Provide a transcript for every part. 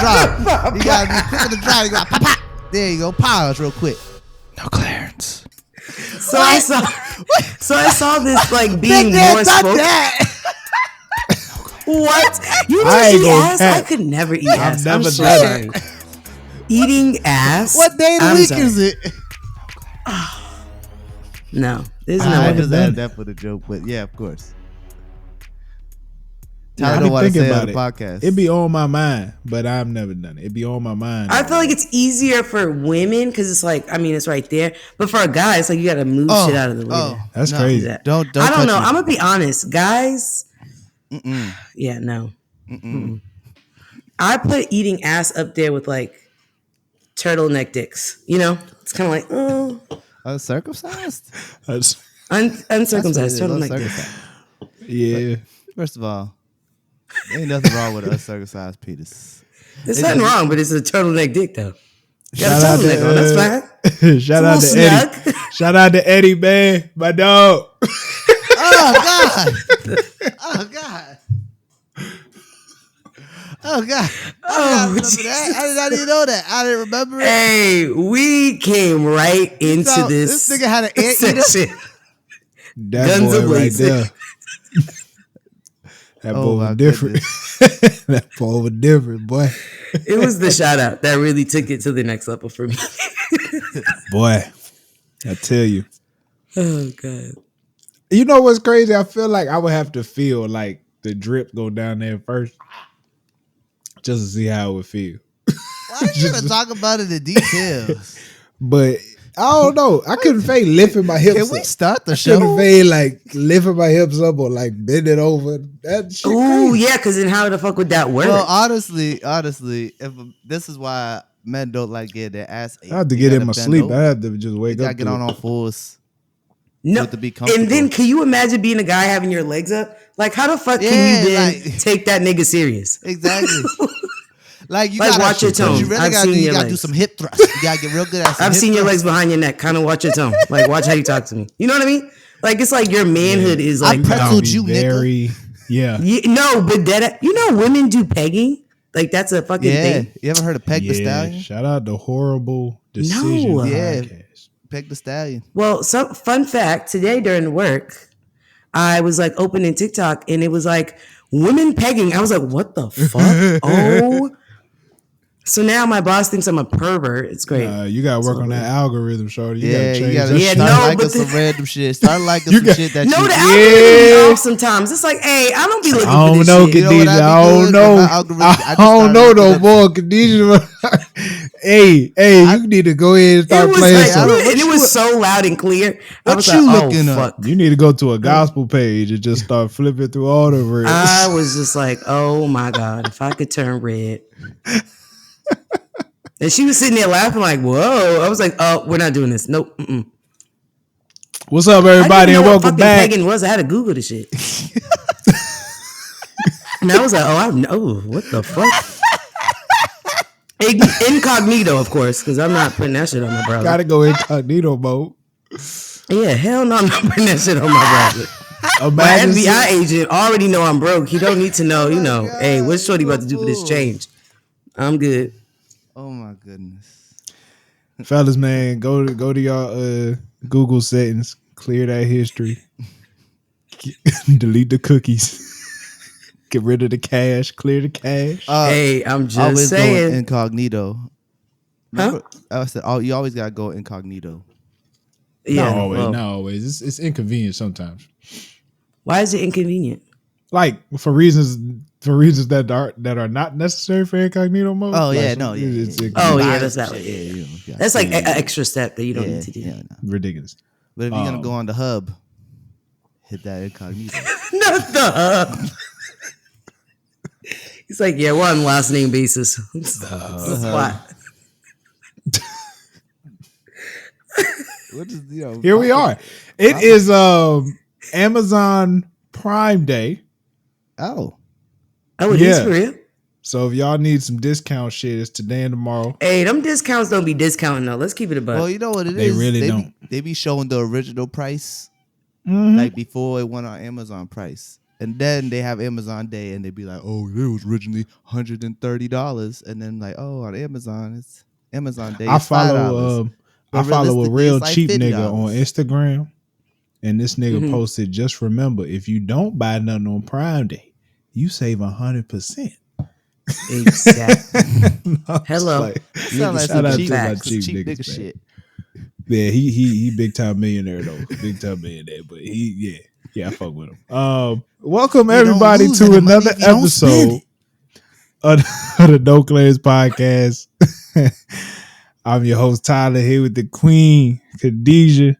draw. You gotta be quick with the draw. You got pop, pop. There you go. Pause real quick. No clearance. So I saw this like being more spoken. What? You don't eat ass? I could never eat ass. I've never done it. Eating ass? What day of the week is it? No, there's no I way. just added that for the joke, but yeah, of course. I don't want to say about on the podcast. It'd be on my mind, but I've never done it. It'd be on my mind. I feel like it's easier for women because it's like, I mean, it's right there. But for a guy, it's like you got to move shit out of the way. That's crazy. Don't I don't know. me. I'm gonna be honest, guys. Yeah, no. I put eating ass up there with like turtleneck dicks. You know, it's kind of like, oh, uncircumcised, uncircumcised turtleneck dicks. Yeah. First of all, there ain't nothing wrong with an uncircumcised penis. There's nothing wrong, but it's a turtleneck dick though. You got a turtleneck on, that's fine. Shout out to Eddie. Shout out to Eddie, man, my dog. Oh God! Oh God! Oh God! I did not even know that. I didn't remember it. Hey, we came right into this. This nigga had an ant eater. That Guns boy right a-blazing. there. That boy was different. That boy was different, boy. It was the shout out that really took it to the next level for me. Boy, I tell you. Oh God. You know what's crazy? I feel like I would have to feel like the drip go down there first, just to see how it would feel. Why are you gonna talk about it in details? But I don't know. I couldn't fake lifting my hips. Can we up. start the I show? couldn't fake like lifting my hips up or like bend it over. That shit. Ooh, crazy. yeah, because then how the fuck would that work? Well, honestly, if this is why men don't like getting their ass ate. I have to get in my sleep. I have to just wake you up. gotta get on all fours. No, to be comfortable. and then can you imagine being a guy having your legs up? Like, how the fuck can you then take that nigga serious? Exactly. Like you like gotta watch your tone. You really I've gotta, seen you your gotta legs. do some hip thrusts. You gotta get real good at some I've hip seen your thrusts. legs behind your neck. Kind of watch your tone. Like, watch how you talk to me. You know what I mean? Like, it's like your manhood is like. I pretzeled you, nigga. Yeah. No, but that you know, women do pegging. Like that's a fucking thing. You ever heard of Peg the Stallion? Shout out to Horrible Decision. No. Yeah. Podcast. Peg the Stallion. Well, so fun fact, today during work, I was like opening TikTok and it was like women pegging. I was like, what the fuck? Oh. So now my boss thinks I'm a pervert. It's great. You gotta work on that algorithm, shorty. You gotta change that. Yeah, no, start liking but some random shit. Start liking some shit that the you algorithm be off sometimes. It's like, hey, I don't be looking I for don't this know, shit. Khadijah. I don't know. I don't know no more, Khadijah. Hey, you need to go ahead and start playing like, some. and it was so loud and clear. I was you like, looking oh, up? fuck. You need to go to a gospel page and just start flipping through all the reels. I was just like, oh my God, if I could turn red. And she was sitting there laughing like, whoa. I was like, oh, we're not doing this. Nope. Mm-mm. What's up, everybody, and welcome back. Pegging was. I had to Google the shit. And I was like, oh, I know. What the fuck? Incognito, of course, because I'm not putting that shit on my browser. Gotta go incognito mode. Yeah, hell no, I'm not putting that shit on my browser. My FBI agent already know I'm broke. He don't need to know, hey, what's Shorty about to do for this change? I'm good. Oh my goodness. Fellas, man, go to y'all Google settings, clear that history, delete the cookies, get rid of the cache, clear the cache. Hey, I'm just always saying. go incognito. Remember, Huh? I said, you always gotta go incognito. Yeah, not always. It's inconvenient sometimes. Why is it inconvenient? Like for reasons that are not necessary for incognito mode. Oh like yeah, no, yeah. Oh yeah, that's that. Yeah. That's like an extra step that you don't need to do. Yeah, no. Ridiculous. But if you're gonna go on the hub, hit that incognito. Not the hub. He's like, yeah, we're on last name basis. Spot. What is, Here we are. It is Amazon Prime Day. Oh, it is for real? So if y'all need some discount shit, it's today and tomorrow. Hey, them discounts don't be discounting though. Let's keep it a buck. well, you know what it They is? really don't. They be showing the original price, like before it went on Amazon price. And then they have Amazon Day, and they be like, "Oh, it was originally $130," and then like, "Oh, on Amazon, it's Amazon Day. I It's $5." follow But I follow a realistically, real it's like cheap nigga on $50. Instagram, and this nigga Mhm. posted, just remember, if you don't buy nothing on Prime Day, you save 100%. Exactly. Hello. That sound like shout some out cheap, to my facts. cheap cheap niggas, nigga man. shit. Yeah, he big time millionaire though. Big time millionaire. But I fuck with him. Welcome You don't everybody lose to any money another if you don't spend episode it. of the No Claims Podcast. I'm your host Tyler, here with the Queen Khadijah.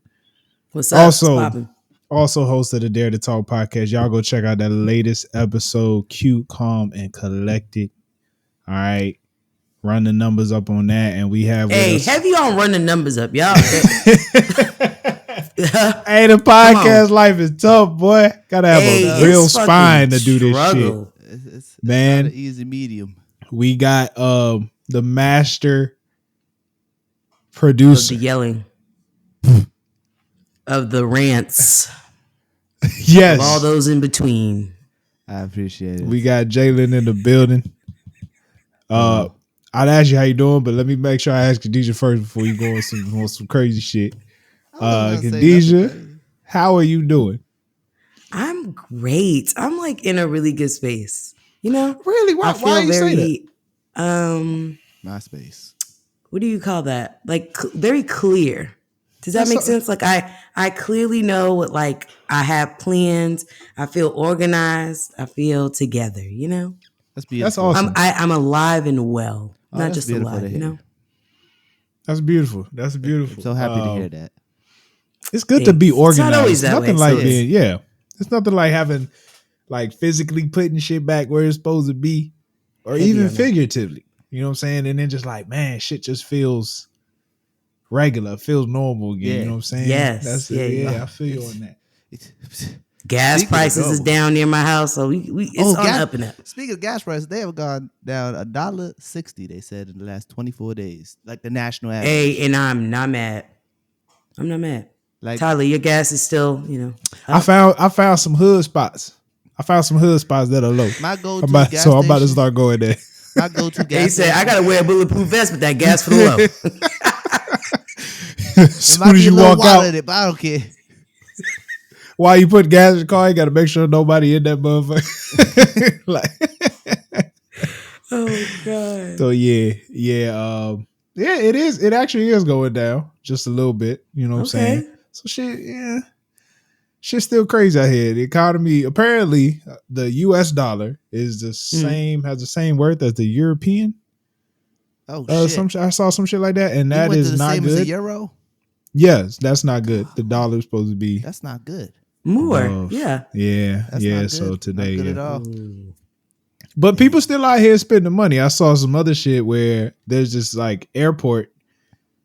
What's up? What's Also poppin'? host of the Dare to Talk podcast. Y'all go check out that latest episode, Cute, Calm, and Collected. All right. Run the numbers up on that, and we have with Hey, us. heavy on run the numbers up, y'all. Hey, the podcast life is tough, boy. Gotta have a real it's fucking spine to do this shit. struggle. It's Man. not an easy medium. We got the master Of producer. the yelling, of the rants, Yes. of all those in between. I appreciate it. We got Jalen in the building. I'd ask you how you doing, but let me make sure I ask Khadijah first before you go on some crazy shit. Khadijah, how are you doing? I'm great. I'm like in a really good space. You know? Really? I feel you say very MySpace. what do you call that? Like very clear. Does that That's make so- sense? Like I clearly know what like I have plans. I feel organized. I feel together, you know? That's beautiful. That's awesome. I'm alive and well. Oh, Not that's just beautiful alive, to you hear. know? That's beautiful. That's beautiful. I'm so happy to hear that. It's good to be It's not organized. always that nothing way, like so being, yeah. It's nothing like having like physically putting shit back where it's supposed to be, or Heavy even on that. figuratively. You know what I'm saying? And then just like, man, shit just feels regular, feels normal again. Yeah. You know what I'm saying? Yes. That's Yeah, it. Yeah, yeah. I feel you on that. Gas Speaking of prices is normal. down near my house, so we it's on gas, up and up. Speaking of gas prices, they have gone down $1.60. They said in the last 24 days, like the national average. Hey, and I'm not mad. I'm not mad. Like Tyler, your gas is still, you know. I found some hood spots. I found some hood spots that are low. my go-to I'm about gas to station, start going there. My go-to gas He said, station. I gotta wear a bulletproof vest with that gas for the low. As It might soon be as a you little walk wild out, in it, but I don't care. while you put gas in the car, you got to make sure nobody in that motherfucker. Like, Oh God. so it is. It actually is going down just a little bit. You know what I'm saying? Okay. So shit's still crazy out here. The economy, apparently, the U.S. dollar is the same, has the same worth as the European. Oh shit! I saw some shit like that, and You that went is to the not same as a good. euro. Yes, that's not good. The dollar is supposed to be That's not good. More. above. Yeah. Yeah, That's yeah. not good. So today, not good yeah. at all. But people still out here spending money. I saw some other shit where there's this like airport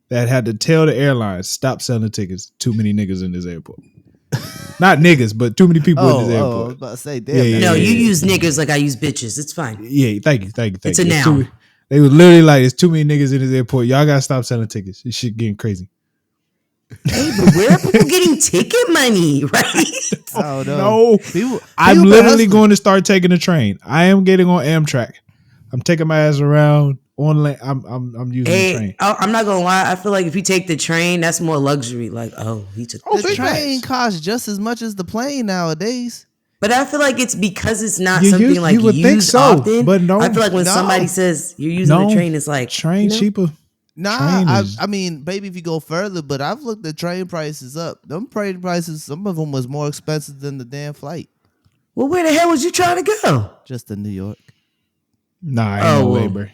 that had to tell the airlines, stop selling tickets. Too many niggas in this airport. Not niggas, but too many people in this I airport. was about to say, damn. Yeah, No, yeah, you yeah. use niggas like I use bitches. It's fine. Yeah, thank you. It's a There's noun. They were literally like, there's too many niggas in this airport. Y'all gotta stop selling tickets. This shit getting crazy. Hey, but where are people getting ticket money, right? I don't know. No. People I'm been literally hustling. going to start taking the train. I am getting on Amtrak. I'm taking my ass around on land. I'm using the Hey, train. I'm not gonna lie. I feel like if you take the train, that's more luxury. Like, oh, he took. Oh, The big train facts. costs just as much as the plane nowadays. But I feel like it's because it's not You something use- like you would used think so, often. but no. I feel like when No. somebody says you're using the train, it's like train you know? cheaper. Nah, Train is- I mean, maybe if you go further, but I've looked at train prices up. Them train prices, some of them was more expensive than the damn flight. Well, where the hell was you trying to go? Just to New York. Nah, ain't Oh, no way, well. bro.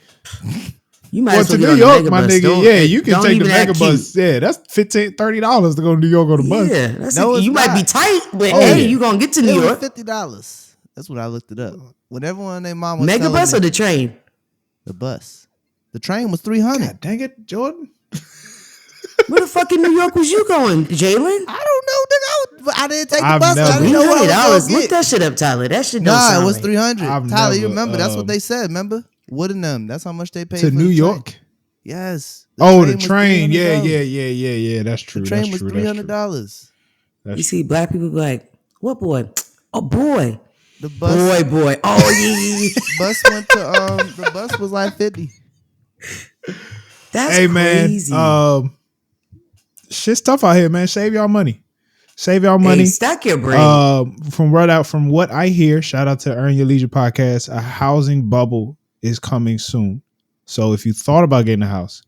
You might Well, as to well New get on York, the my megabus. nigga, you can don't take the even act megabus. cute. Yeah, that's $15-$30 to go to New York on the bus. Yeah, that's No, it. it's You might be not. tight, but Oh, hey, yeah. you gonna get to It New was York. $50. That's what I looked it up. When everyone and their mom was telling Megabus me or the train? the bus. The train was $300. God dang it, Jordan. Where the fuck in New York was you going, Jalen? I don't know, nigga. I didn't take the I've bus. I never- didn't know what I was $300. gonna Look get. that shit up, Tyler. That shit don't Nah, sound it was right. 300. I've Tyler, you never, remember? That's what they said. Remember? Wood and them. That's how much they paid To for New the York? train. Yes. The was train. Yeah, $300. yeah. That's true. The train That's was true. $300. You see black people be like, what boy? Oh boy. The bus Boy. Oh yeah. bus went to the bus was like 50. That's Hey man, crazy. shit's tough out here, man. Save y'all money. Hey, stack your bread. From what I hear, shout out to Earn Your Leisure podcast. A housing bubble is coming soon. So if you thought about getting a house,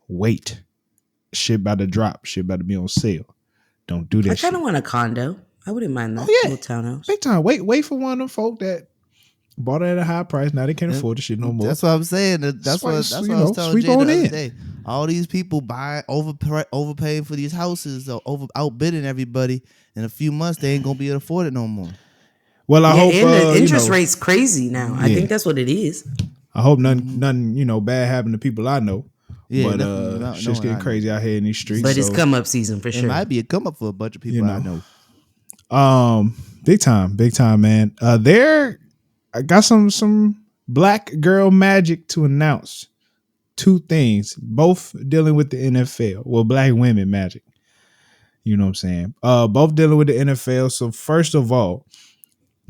wait. Shit about to drop. Shit about to be on sale. Don't do that I shit. kind of want a condo. I wouldn't mind that. Oh, yeah. Little townhouse. Big time. Wait for one of them folk that bought it at a high price. Now they can't afford the shit no more. That's what I'm saying. That's what I was telling Jay the other day. All these people overpaying for these houses, or outbidding everybody. In a few months, they ain't gonna be able to afford it no more. Well, I hope and the interest rate's crazy now. I think that's what it is. I hope nothing bad happened to people I know. Yeah, but shit's getting crazy out here in these streets. But it's come up season for sure. It might be a come up for a bunch of people I know. Big time, man. I got some black girl magic to announce. 2 things, both dealing with the NFL. Well, black women magic. You know what I'm saying? Both dealing with the NFL. So first of all,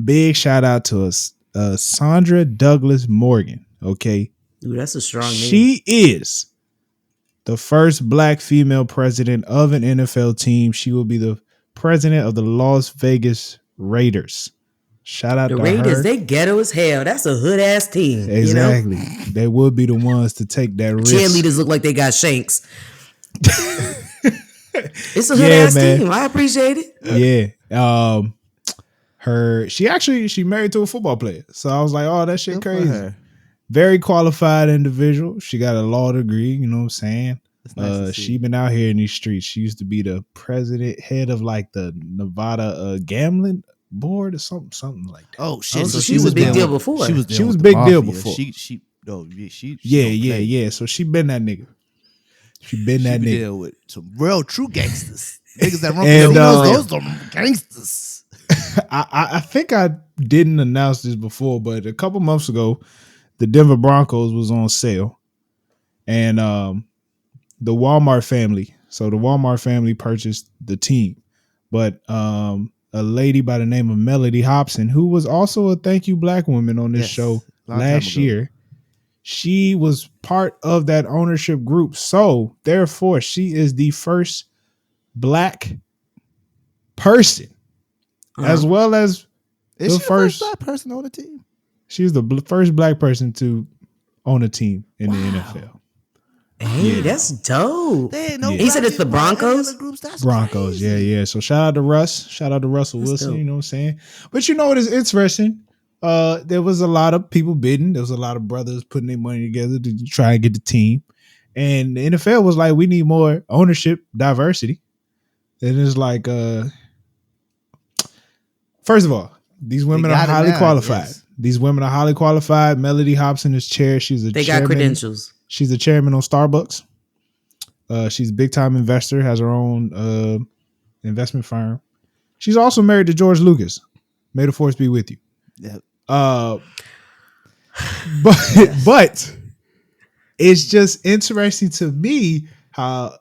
big shout out to us, Sandra Douglas Morgan. Okay, Ooh, that's a strong name. She is the first black female president of an NFL team. She will be the president of the Las Vegas Raiders. Shout out to her. The Raiders, they ghetto as hell. That's a hood ass team. Exactly. You know? They would be the ones to take that risk. Cheerleaders look like they got shanks. It's a hood ass team. I appreciate it. Yeah. She married to a football player. So I was like, oh, that shit crazy. Very qualified individual. She got a law degree, you know what I'm saying? Nice she been out here in these streets. She used to be the head of like the Nevada gambling board or something like that. Oh shit! So she was a big deal before. She was a big deal before. Yeah. So she been that nigga. She been that nigga. Deal with some real true gangsters. Niggas that run those are gangsters. I think I didn't announce this before, but a couple months ago, the Denver Broncos was on sale, and the Walmart family. So the Walmart family purchased the team, but a lady by the name of Melody Hobson, who was also a Thank You Black Woman on this show last year, she was part of that ownership group. So therefore, she is the first black person, as well as the first black person on the team. She's the first black person to own a team in the NFL. Hey, that's dope. He said it's the Broncos. Broncos, yeah. So shout out to Russ. Shout out to Russell Wilson. Dope. You know what I'm saying? But you know what is interesting? There was a lot of people bidding. There was a lot of brothers putting their money together to try and get the team. And the NFL was like, we need more ownership diversity. And it's like, first of all, these women are highly qualified. Yes. These women are highly qualified. Melody Hobson is chair. They got credentials. She's a chairman on Starbucks. She's a big time investor, has her own investment firm. She's also married to George Lucas. May the force be with you. Yep. But it's just interesting to me how,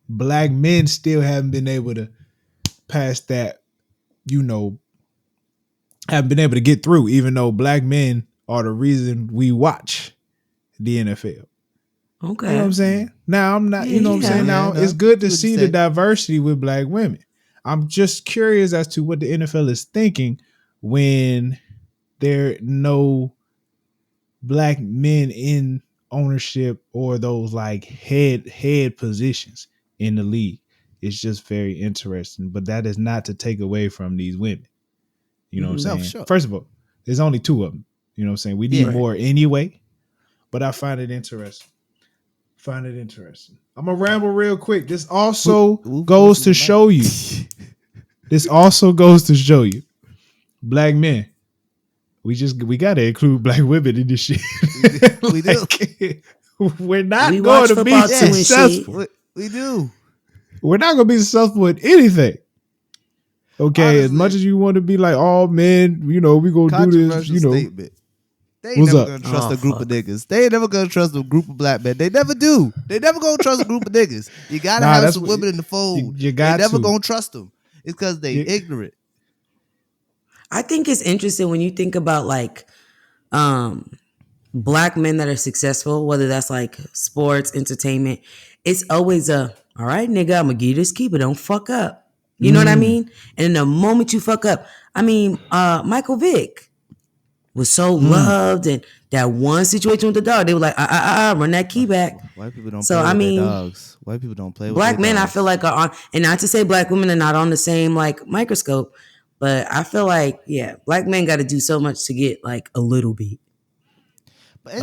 black men still haven't been able to pass that, haven't been able to get through, even though black men are the reason we watch the NFL. Okay. You know what I'm saying? Now I'm not, what I'm saying? Now it's good to see the diversity with black women. I'm just curious as to what the NFL is thinking when there are no black men in ownership or those like head positions in the league. It's just very interesting, but that is not to take away from these women. You know what I'm saying? Sure. First of all, there's only 2 of them. You know what I'm saying? We need more anyway, but I find it interesting. I'm going to ramble real quick. This also goes to show you. Black men. We got to include black women in this shit. We do. We're not going to be successful. We do. We're not going to be successful at anything. Okay, honestly, as much as you want to be like, oh man, we're going to do this, statement. They ain't never going to trust a group of niggas. They ain't never going to trust a group of black men. They never do. They never going to trust a group of niggas. You got to have some women in the fold. You got they never going to trust them. It's because they ignorant. I think it's interesting when you think about like black men that are successful, whether that's like sports, entertainment. It's always all right, nigga, I'm gonna give you this key, but don't fuck up. You know what I mean? And in the moment you fuck up, I mean, Michael Vick was so loved, and that one situation with the dog, they were like, run that key back. White people don't play with their dogs. White people don't play with black their men, dogs. I feel like are on, and not to say black women are not on the same like microscope, but I feel like black men got to do so much to get like a little beat. But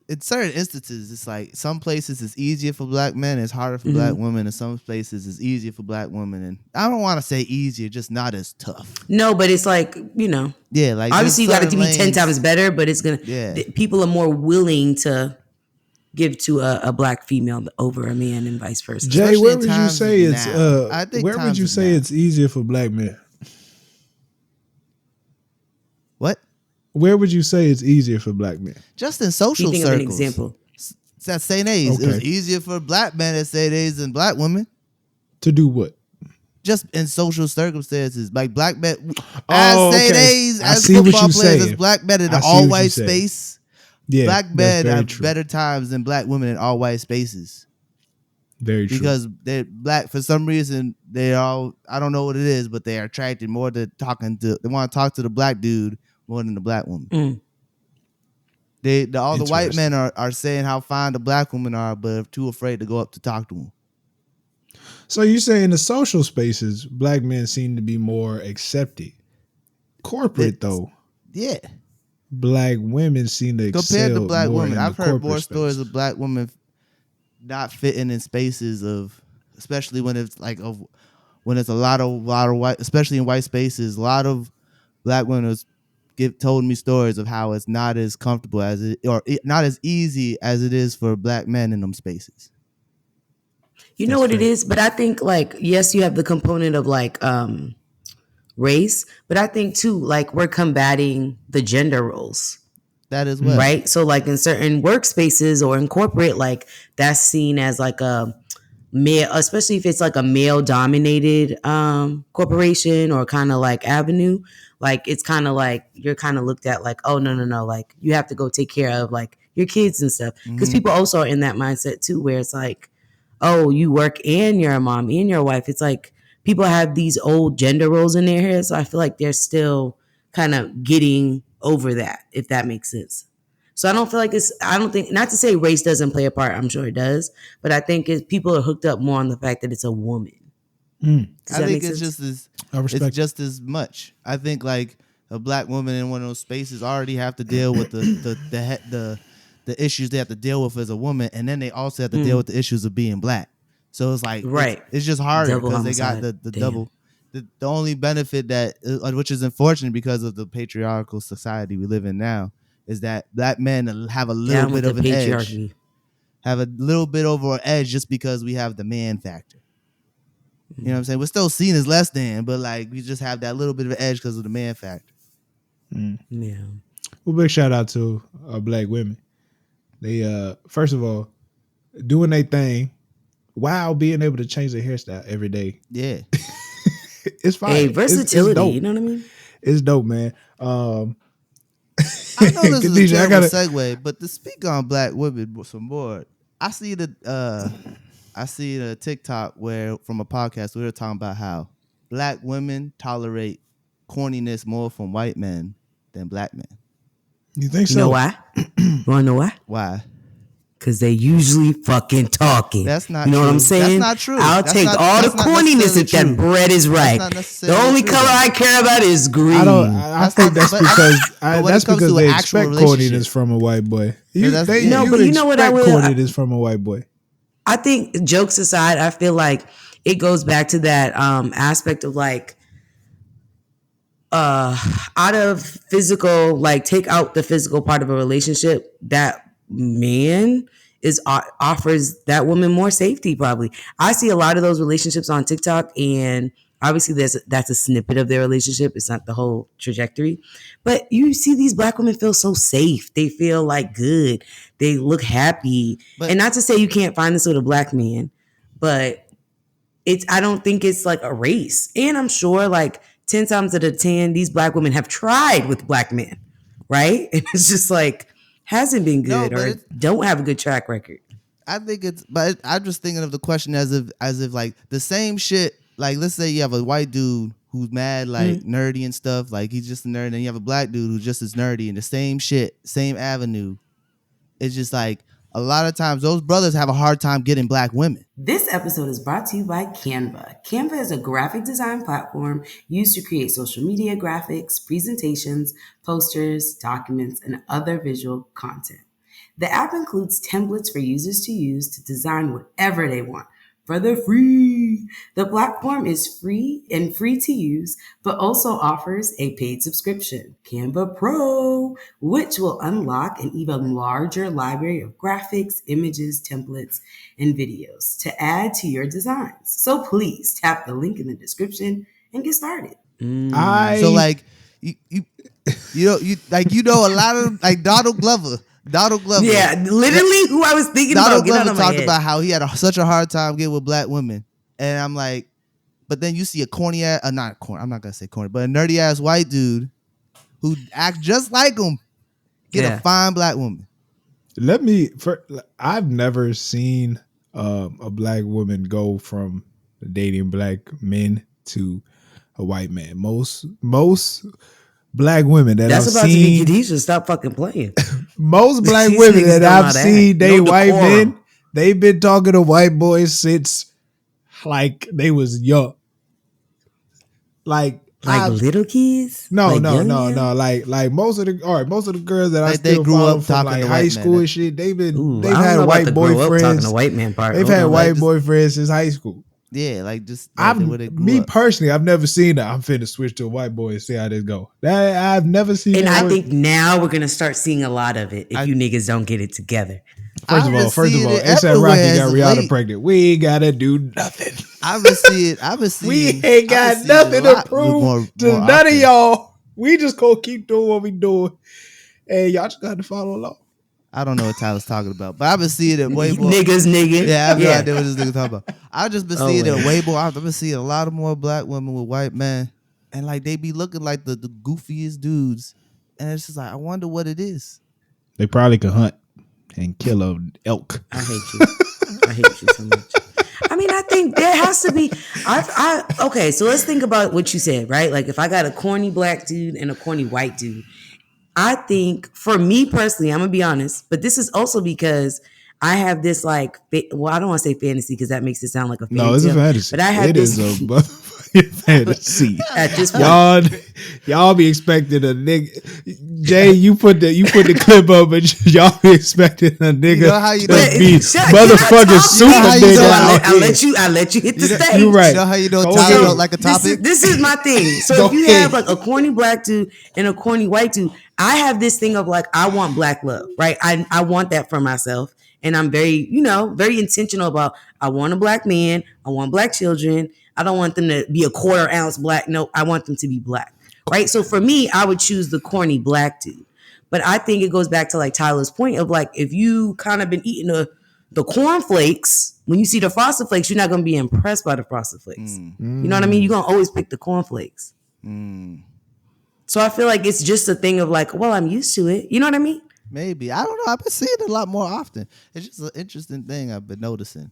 in certain instances, it's like some places it's easier for black men, it's harder for black women, and some places it's easier for black women. And I don't want to say easier, just not as tough. No, but it's like, like obviously you got to be 10 times better, but it's gonna. People are more willing to give to a black female over a man and vice versa. Jay, where would you say it's it's easier for black men? What? Where would you say it's easier for black men? Just in social circles. Of an example. It's at St. A's. Okay. It was easier for black men at St. A's than black women. To do what? Just in social circumstances. Like black men at St. A's, as football players, as black men in an all-white space. Yeah, black men have better times than black women in all-white spaces. Very true. Because they're black, for some reason, I don't know what it is, but they are attracted more to they want to talk to the black dude more than the black woman. All the white men are saying how fine the black women are, but are too afraid to go up to talk to them. So you say in the social spaces, black men seem to be more accepted. Corporate though, yeah, black women seem to compared to black women. I've heard more space. Stories of black women not fitting in spaces especially when it's when it's a lot of white, especially in white spaces. A lot of black women told me stories of how it's not as comfortable not as easy as it is for black men in them spaces. You know what it is? But I think yes, you have the component of race, but I think too, we're combating the gender roles. That as well. Right? So in certain workspaces or in corporate, that's seen as a male, especially if it's a male dominated corporation or kind of avenue. It's kind of you're kind of looked at oh, no. You have to go take care of your kids and stuff. Because people also are in that mindset too, where it's oh, you work and you're a mom and you're a wife. It's people have these old gender roles in their head. So I feel like they're still kind of getting over that, if that makes sense. So I don't feel not to say race doesn't play a part. I'm sure it does. But I think people are hooked up more on the fact that it's a woman. I think it's just as much. I think a black woman in one of those spaces already have to deal with the issues they have to deal with as a woman, and then they also have to deal with the issues of being black. So it's it's just harder because they got the double. The only benefit which is unfortunate because of the patriarchal society we live in now, is that black men have a little bit of an edge. Have a little bit over an edge just because we have the man factor. You know what I'm saying? We're still seen as less than, but we just have that little bit of an edge because of the man factor. Yeah. Well, big shout out to our black women. They first of all doing their thing while being able to change their hairstyle every day. Yeah. It's fine. Hey, versatility, it's you know what I mean? It's dope, man. I know this is a terrible segue, but to speak on black women some more, I see a TikTok where from a podcast we were talking about how black women tolerate corniness more from white men than black men. You think so? You know why? You want to know why? Why? Because they usually fucking talking. That's not You know true. what I'm saying? That's not true. I'll take all the corniness if that bread is right. The only color I care about is green. I think that's because they expect corniness from a white boy. But you know what I will? Corniness from a white boy. I think, jokes aside, I feel like it goes back to that aspect of out of physical, take out the physical part of a relationship, that man offers that woman more safety. Probably, I see a lot of those relationships on TikTok, and obviously that's a snippet of their relationship. It's not the whole trajectory, but you see these black women feel so safe. They feel good. They look happy, and not to say you can't find this with a black man, but I don't think it's a race. And I'm sure 10 times out of 10, these black women have tried with black men, right? And it's just like, hasn't been good or don't have a good track record. I think but I'm just thinking of the question as if like the same shit. Like, let's say you have a white dude who's mad, like nerdy and stuff. Like, he's just a nerd. And you have a black dude who's just as nerdy and the same shit, same avenue. It's just like a lot of times those brothers have a hard time getting black women. This episode is brought to you by Canva. Canva is a graphic design platform used to create social media graphics, presentations, posters, documents, and other visual content. The app includes templates for users to use to design whatever they want for the free. The platform is free to use, but also offers a paid subscription, Canva Pro, which will unlock an even larger library of graphics, images, templates, and videos to add to your designs. So please tap the link in the description and get started. So like you know a lot of like Donald Glover. Yeah, literally who I was thinking Donald about. Glover talked about how he had such a hard time getting with black women. And I'm like, but then you see a corny ass, not corny, I'm not going to say corny, but a nerdy ass white dude who acts just like him get a fine black woman. I've never seen a black woman go from dating black men to a white man. Most black women that I've seen. That's about to be Khadijah. Stop fucking playing. Most black women that I've seen date white men, they've been talking to white boys since like they was young. Like little kids? No. Like most of the girls that I still follow from like high school and shit, they've had white boyfriends. Talking to white man part. They've had white boyfriends since high school. Yeah, like just me personally, I've never seen that. I'm finna switch to a white boy and see how this go. I've never seen. And I think now we're gonna start seeing a lot of it if you niggas don't get it together. First of all, ASAP Rocky got Rihanna pregnant. We ain't gotta do nothing. I've been seeing. We ain't got nothing to prove to none of y'all. We just gonna keep doing what we doing, and y'all just got to follow along. I don't know what Tyler's talking about, but I've been seeing it way more. Niggas. Yeah, I have no idea what this nigga talking about. I've just been seeing it way more. I've been seeing a lot of more black women with white men, and like they be looking like the goofiest dudes, and it's just like I wonder what it is. They probably could hunt and kill an elk. I hate you so much. I mean, I think there has to be. Okay, so let's think about what you said, right? Like if I got a corny black dude and a corny white dude. I think for me personally, I'm gonna be honest, but this is also because I have this like, well, I don't want to say fantasy because that makes it sound like a fantasy. No, it's a fantasy. But I have this fantasy. At this point, y'all be expecting a nigga. Jay, you put the clip up, but y'all be expecting a nigga to be motherfucking super nigga. I let you hit the stage. You right. You know how you know Tyler don't like a topic? This is my thing. So if you have like a corny black dude and a corny white dude, I have this thing of like I want black love, right? I want that for myself. And I'm very, very intentional about I want a black man. I want black children. I don't want them to be a quarter ounce black. No, I want them to be black. Right. So for me, I would choose the corny black dude. But I think it goes back to like Tyler's point of like, if you kind of been eating the cornflakes, when you see the Frosted Flakes, you're not going to be impressed by the Frosted Flakes. You know what I mean? You're going to always pick the cornflakes. So I feel like it's just a thing of like, well, I'm used to it. You know what I mean? Maybe. I don't know. I've been seeing it a lot more often. It's just an interesting thing I've been noticing.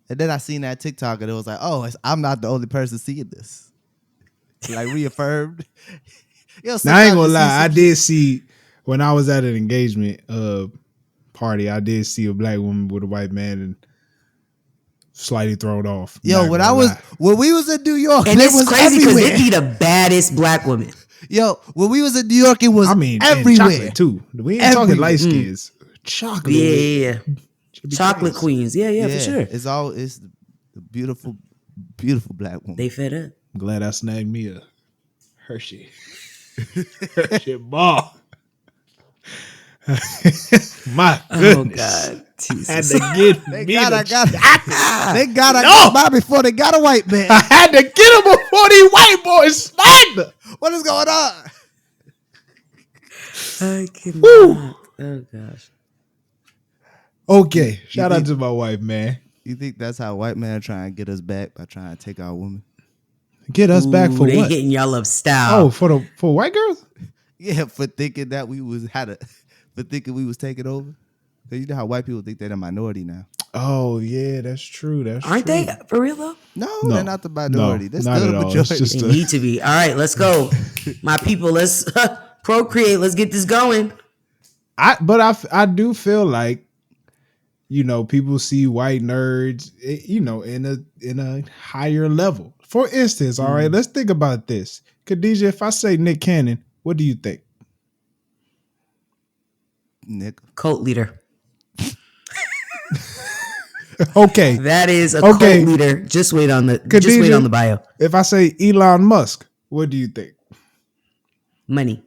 And then I seen that TikTok and it was like, oh, I'm not the only person seeing this. Like reaffirmed. Now, I ain't gonna lie. I did see, when I was at an engagement party, I did see a black woman with a white man and slightly thrown off. Yo, when we was in New York, and it's crazy because they be the baddest black women. Yo, when we was in New York, it was everywhere chocolate too. We ain't talking light skins. Chocolate. Yeah. Chocolate crazy. Queens. Yeah, for sure. It's the beautiful, beautiful black woman. They fed up. I'm glad I snagged me a Hershey bar. My goodness. Oh God. Jesus. Had to get they got by before they got a white man. I had to get him before these white boys snagged her. What is going on? I cannot. Oh gosh. Okay. Shout out to my wife, man. You think that's how white men are trying to get us back by trying to take our woman? Get us back for they what? hitting y'all up style. Oh, for white girls? Yeah, for thinking that we was taking over. Cause you know how white people think they're the minority now. Oh yeah, that's true. Aren't they for real though? No, they're not the minority. No, they're not still at the all. majority. They need to be. All right, let's go, my people. Let's procreate. Let's get this going. I do feel like, people see white nerds, in a higher level. For instance, all right, let's think about this. Khadijah, if I say Nick Cannon, what do you think? Nick. Cult leader. Okay. That is a cult leader. Just wait on the Khadijah, just wait on the bio. If I say Elon Musk, what do you think? Money.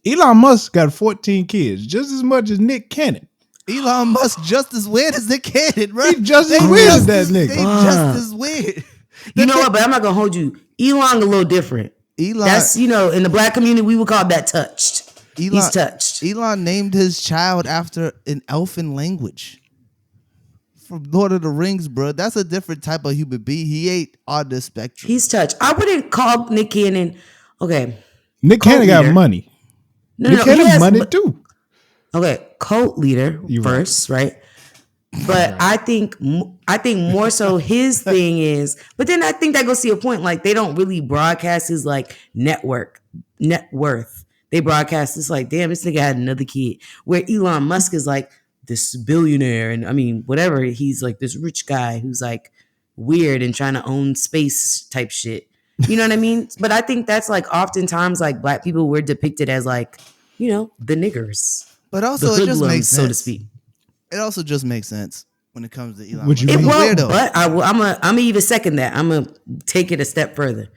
Elon Musk got 14 kids, just as much as Nick Cannon. Elon Musk just as weird as Nick Cannon, bro. He just as weird as that nigga. They just as weird. You know what? But I'm not gonna hold you. Elon a little different. Elon, that's in the black community we would call that touched. He's touched. Elon named his child after an elfin language from Lord of the Rings, bro. That's a different type of human being. He ain't on the spectrum. He's touched. I wouldn't call Nick Cannon. Okay. Nick Cannon got money. Nick Cannon has money too. Okay, cult leader first, right? But I think more so his thing is, but then I think that goes to your point. Like they don't really broadcast his like net worth. They broadcast this like, damn, this nigga had another kid. Where Elon Musk is like this billionaire, and I mean whatever. He's like this rich guy who's like weird and trying to own space type shit. You know what I mean? But I think that's like oftentimes like black people we're depicted as like, the niggers. But also it just makes sense, so to speak. It also just makes sense when it comes to Elon. Would you mean? Well, but I'm gonna even second that. I'm gonna take it a step further.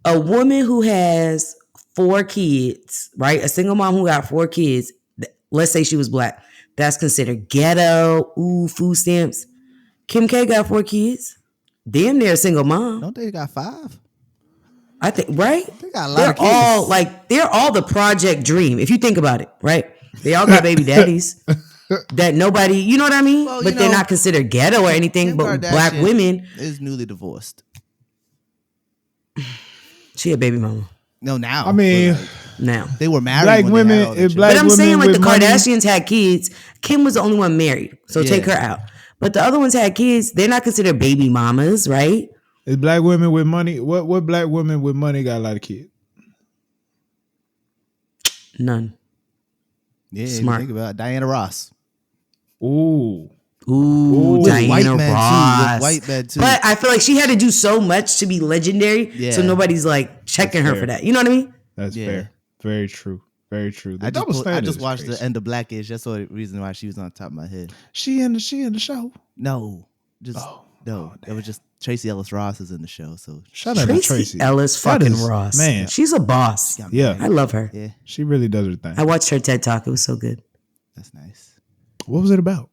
A woman who has 4 kids, right? A single mom who got 4 kids. Let's say she was black. That's considered ghetto. Ooh, food stamps. Kim K got 4 kids. Damn near a single mom. Don't they got 5? I think, right? They got a lot of kids. They're all the project dream. If you think about it, right? They all got baby daddies that nobody, you know what I mean? Well, but they're not considered ghetto or anything. Kim but Kardashian black women is newly divorced. She a baby mama. No, now. I mean, now they were married. Black women, but I'm saying like the Kardashians had kids. Kim was the only one married, so take her out. But the other ones had kids. They're not considered baby mamas, right? Is black women with money? What black women with money got a lot of kids? None. Yeah, smart. Think about it. Diana Ross. Ooh, Diana Ross. White man too. But I feel like she had to do so much to be legendary, so nobody's like checking her for that. You know what I mean? That's fair. Very true. Very true. I just watched the end of Blackish. That's the reason why she was on top of my head. She in the show? No, it was just Tracy Ellis Ross is in the show. So shout out to Tracy Ellis Ross. Man, she's a boss. Yeah, I love her. Yeah, she really does her thing. I watched her TED Talk. It was so good. That's nice. What was it about?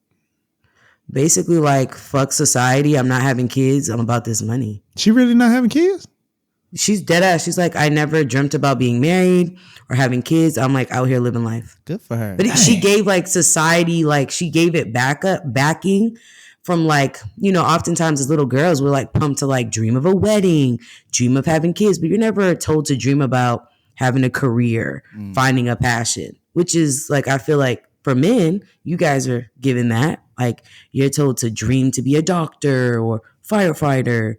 Basically, like fuck society. I'm not having kids. I'm about this money. She really not having kids? She's dead ass. She's like, I never dreamt about being married or having kids. I'm like out here living life. Good for her. But she gave like society, like she gave it backing from like, oftentimes as little girls we're like pumped to like dream of a wedding, dream of having kids, but you're never told to dream about having a career, finding a passion, which is like, I feel like for men, you guys are given that. Like you're told to dream to be a doctor or firefighter,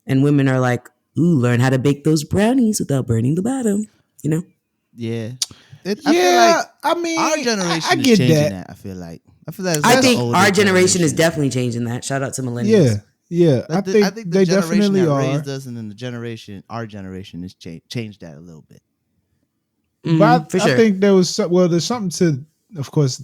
and women are like, ooh, learn how to bake those brownies without burning the bottom, Yeah. I feel like, I mean, our generation I get is changing that. I feel like I think our generation is definitely changing that. Shout out to millennials. Yeah. I think they definitely are. Raised us, and then our generation has changed that a little bit. But I think there's something to, of course,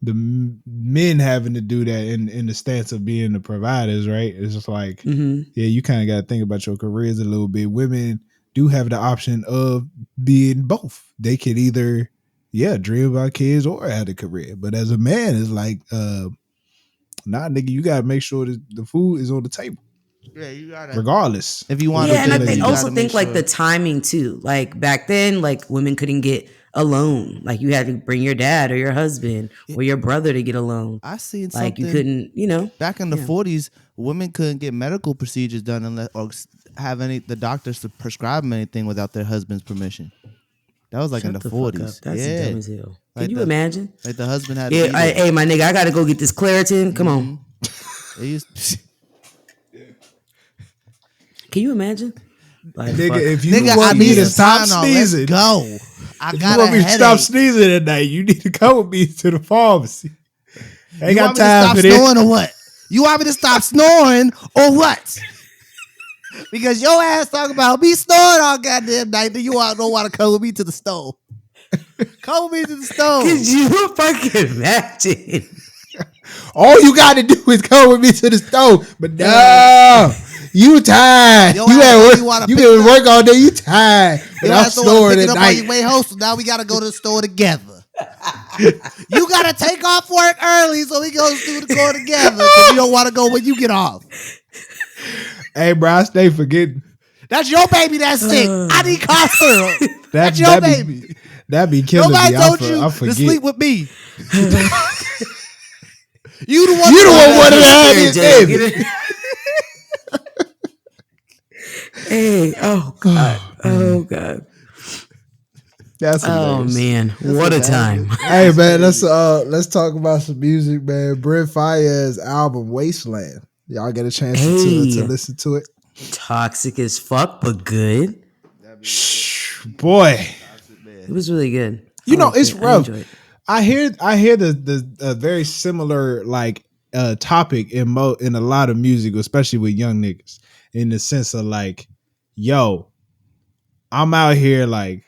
the men having to do that in the stance of being the providers, right? It's just like, you kind of got to think about your careers a little bit. Women do have the option of being both. They could either, dream about kids or have a career. But as a man, it's like, nah, nigga, you got to make sure that the food is on the table. Yeah, you gotta. Regardless. If you want to. Yeah, and I also think like the timing too. Like back then, like women couldn't get a loan. Like you had to bring your dad or your husband or your brother to get a loan. I seen something. Like you couldn't, Back in the 40s, women couldn't get medical procedures done unless, or have the doctors to prescribe them anything without their husband's permission. That was like in the 40s. That's dumb as hell. Can Like you imagine? Like the husband had. Yeah, hey, my nigga, I gotta go get this Claritin. Come on. Can you imagine? Like, nigga, if you want me to stop sneezing, go. If you want me to stop sneezing at night, you need to come with me to the pharmacy. Ain't got time for this. You want me to stop snoring or what? You want me to stop snoring or what? Because your ass talking about me snoring all goddamn night, then you don't want to come with me to the stove. Come with me to the stove. Could you fucking imagine? All you got to do is come with me to the stove. But no, you tired. You at work. You been work all day. You tired. But I'm snoring at night. On your way home, so now we got to go to the store together. You got to take off work early so we go to the store together because you don't want to go when you get off. Hey, bro, I stay forgetting. That's your baby that's sick. I need cough syrup. That's your baby. That be killing Nobody me. Nobody told you to sleep with me. You the one wanted to have his baby. Hey, oh God. Oh God. That's hilarious. Man, what a time. Hey man, let's talk about some music, man. Brent Faiyaz's album Wasteland. Y'all get a chance to listen to it. Toxic as fuck, but good. Boy, it was really good. You know, it's rough. I hear the very similar like topic in a lot of music, especially with young niggas, in the sense of like, yo, I'm out here like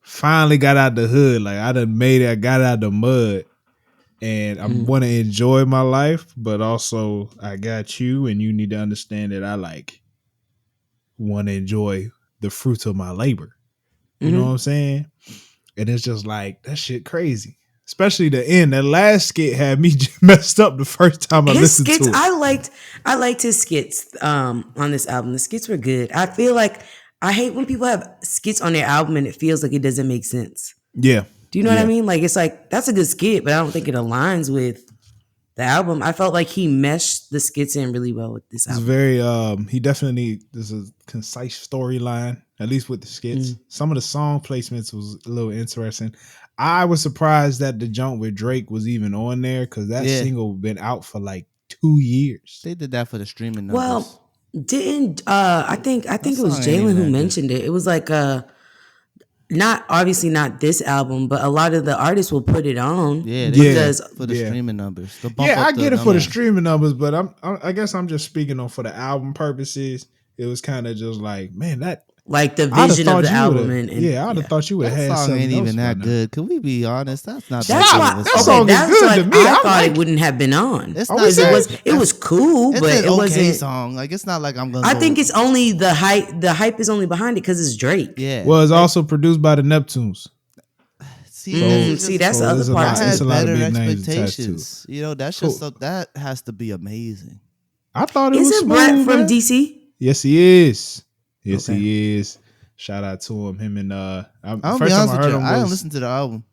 finally got out the hood, like I done made it, I got out the mud, and I want to enjoy my life, but also I got you, and you need to understand that I like want to enjoy the fruits of my labor. You know what I'm saying? And it's just like, that shit crazy. Especially the end. That last skit had me messed up the first time I listened to it. I liked his skits on this album. The skits were good. I feel like I hate when people have skits on their album and it feels like it doesn't make sense. Yeah. Do you know what I mean? Like, it's like, that's a good skit, but I don't think it aligns with the album. I felt like he meshed the skits in really well with this album. It's very, he definitely, there's a concise storyline, at least with the skits. Some of the song placements was a little interesting. I was surprised that the jump with Drake was even on there because that single been out for like 2 years. They did that for the streaming numbers. Well, I think it was Jalen who mentioned it. It was like obviously not this album, but a lot of the artists will put it on. Because for the streaming numbers. I get it for the streaming numbers, but I guess I'm just speaking on for the album purposes. It was kind of just like, man, that like the vision of the album. I'd have thought you would have had that song something ain't else even that good. Can we be honest? That's not that song is good to me. I thought it wouldn't have been on. It's not, it was cool, but it wasn't song. Like it's not like I'm gonna. I think it's only the hype. The hype is only behind it because it's Drake. Yeah. Well, it's also produced by the Neptunes. See, that's the other part. I had better expectations. You know, that's just that has to be amazing. I thought it was Isn't Brett from DC? Yes, he is. Yes, he is. Shout out to him. Him and I'll be honest with you, I didn't listen to the album.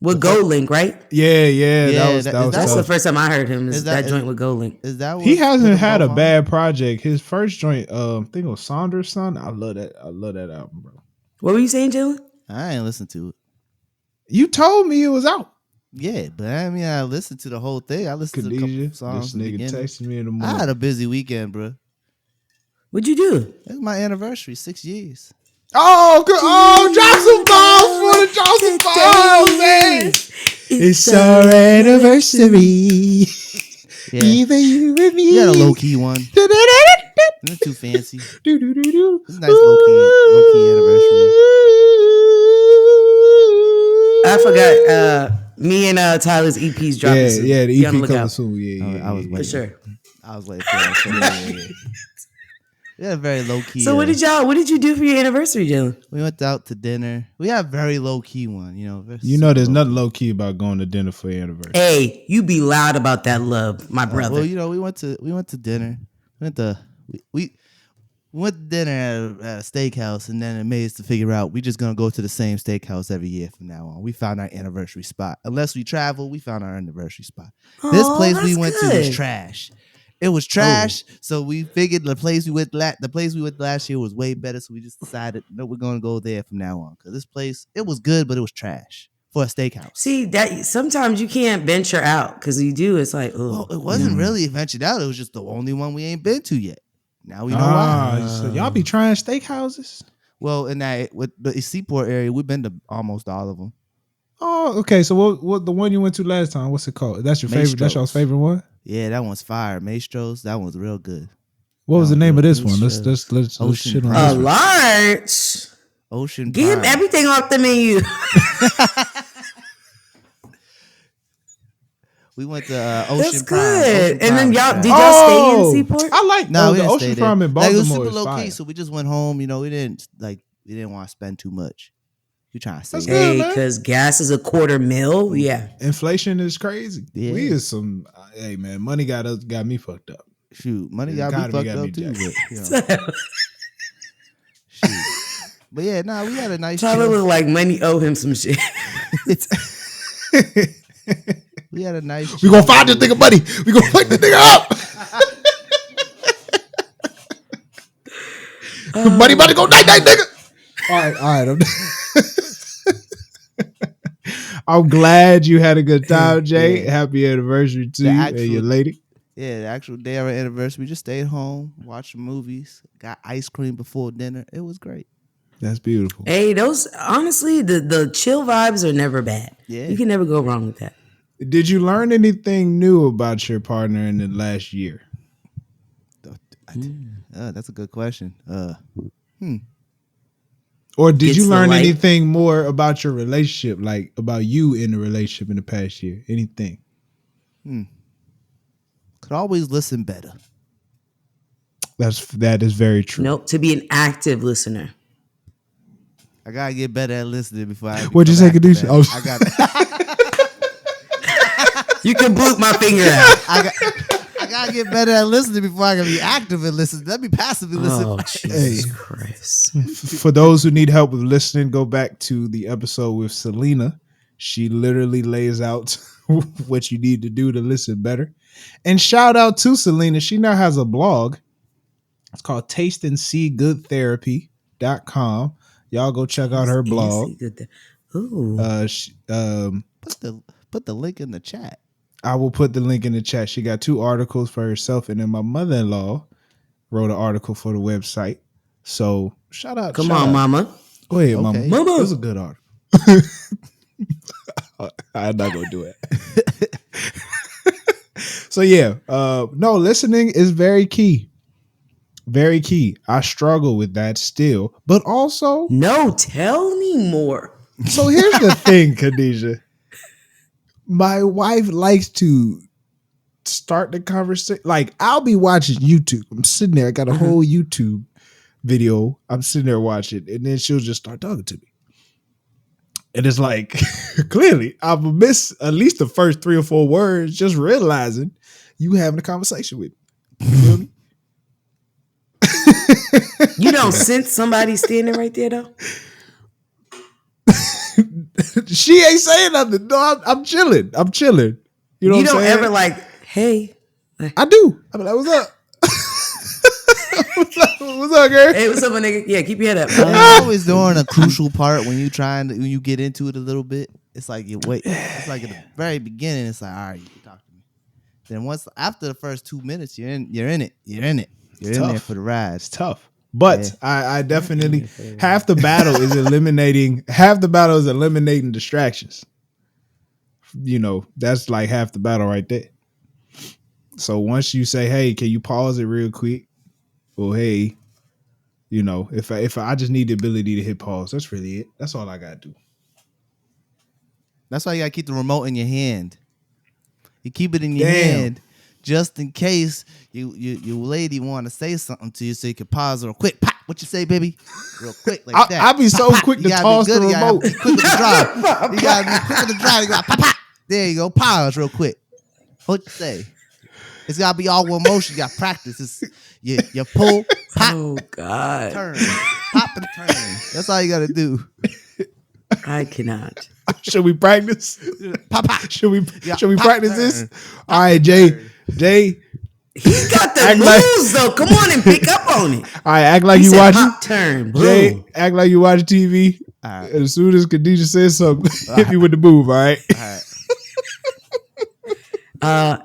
With Gold Link, right? Yeah. That's the first time I heard him. Is that joint with Gold Link? Is that what he hasn't had a bad project? His first joint, I think it was Saunders' Son. I love that album, bro. What were you saying, Jalen? I ain't listened to it. You told me it was out. Yeah, but I mean, I listened to the whole thing. I listened to a couple songs. This nigga texted me in the morning. I had a busy weekend, bro. What'd you do? It was my anniversary, 6 years. Oh, drop some balls, man. It's our anniversary. Yeah. Even you and me. You got a low-key one. Not too fancy. It's a nice low-key anniversary. I forgot. Me and Tyler's EP's dropping soon. Yeah, the EP comes soon. Yeah, I was waiting. For sure. I was waiting for that. Yeah, very low key. So what did you do for your anniversary, Jalen? We went out to dinner. We had a very low key one, you know. There's nothing low key about going to dinner for your anniversary. Hey, you be loud about that love, my brother. Well, you know, we went to dinner. We went to dinner at a steakhouse, and then it made us to figure out we just gonna go to the same steakhouse every year from now on. We found our anniversary spot. Unless we travel, we found our anniversary spot. This place we went to was trash. It was trash, so we figured the place we went last year was way better. So we just decided, no, we're gonna go there from now on because this place it was good, but it was trash for a steakhouse. See that sometimes you can't venture out because you do. It's like, well, it wasn't really ventured out. It was just the only one we ain't been to yet. Now we know why. So y'all be trying steakhouses? Well, in that with the Seaport area, we've been to almost all of them. Oh, okay. So what the one you went to last time? What's it called? That's your favorite. That's y'all's favorite one. Yeah, that one's fire. Maestro's. That one's real good. What was the name of this one? Let's shit on this one. Large. Ocean. Give him everything off the menu. We went to Ocean That's Prime. good. Ocean and then Prime, y'all did y'all stay in Seaport? I like the Ocean Prime in Baltimore. It was super low key, so we just went home. You know, we didn't want to spend too much. We trying to save. Hey, because gas is $250,000. Yeah, inflation is crazy. Yeah. We is some. Hey man, money got me fucked up. Shoot, money got me fucked up too. But, you know. Shoot. But yeah, we had a nice. Tyler look like money owe him some shit. We had a nice. We gonna find this nigga money. We gonna fuck this nigga up. Money about to go night, nigga. All right. I'm glad you had a good time, Jay. Yeah. Happy anniversary to you and your lady. Yeah, the actual day of our anniversary, we just stayed home, watched movies, got ice cream before dinner. It was great. That's beautiful. Hey, those honestly, the chill vibes are never bad. Yeah, you can never go wrong with that. Did you learn anything new about your partner in the last year? That's a good question. Or did you learn anything more about your relationship, like about you in the relationship in the past year? Anything? Could always listen better. That is very true. Nope, to be an active listener. I gotta get better at listening before I. What'd you say, Kadisha? I got it. You can boot my finger out. I gotta get better at listening before I can be active and listen. Let me passively listen. Oh, Jesus Christ. For those who need help with listening, go back to the episode with Selena. She literally lays out what you need to do to listen better. And shout out to Selena. She now has a blog. It's called tasteandseegoodtherapy.com. Y'all go check out her blog. Ooh. Put the link in the chat. I will put the link in the chat. She got 2 articles for herself, and then my mother-in-law wrote an article for the website. So shout out. Come on, Mama. Go ahead, okay. Mama. It was a good article. I'm not gonna do it. So yeah, no, listening is very key. Very key. I struggle with that still, but also no. Tell me more. So here's the thing, Khadijah. My wife likes to start the conversation. Like, I'll be watching YouTube. I'm sitting there. I got a whole YouTube video. I'm sitting there watching, and then she'll just start talking to me. And it's like, clearly, I've missed at least the first 3 or 4 words, just realizing you having a conversation with me. You feel me? You don't sense somebody standing right there, though? She ain't saying nothing. No, I'm chilling. I'm chilling. You know what I'm saying? You don't ever like, hey. I do. I'm like, what's up? What's up, girl? Hey, what's up, my nigga? Yeah, keep your head up. Always during a crucial part when you get into it a little bit. It's like you wait. It's like at the very beginning. It's like, all right, you can talk to me. Then after the first 2 minutes, you're in it. You're in there for the ride. It's tough. But yeah. I definitely half the battle is eliminating distractions. You know, that's like half the battle right there. So once you say, hey, can you pause it real quick? Well, hey, you know, if I just need the ability to hit pause, that's really it. That's all I gotta do. That's why you gotta keep the remote in your hand. You keep it in your hand just in case your lady want to say something to you, so you can pause real quick. Pop, what you say, baby? Real quick like that. I'll be so quick to toss the remote. You quick with the drive. You gotta be quick with the drive. You gotta pop, pop. There you go. Pause real quick. What you say? It's gotta be all one motion. You got practice. It's you pull, pop, God, turn, pop and turn. That's all you gotta do. I cannot. Should we practice? Pop, pop. Should we pop, practice this? Turn. All right, Jay. He got the moves though. Come on and pick up on it. All right, act like you watching. Pop turn. Boom. Jay, act like you watch TV. All right. As soon as Khadijah says something, hit me with the move. All right.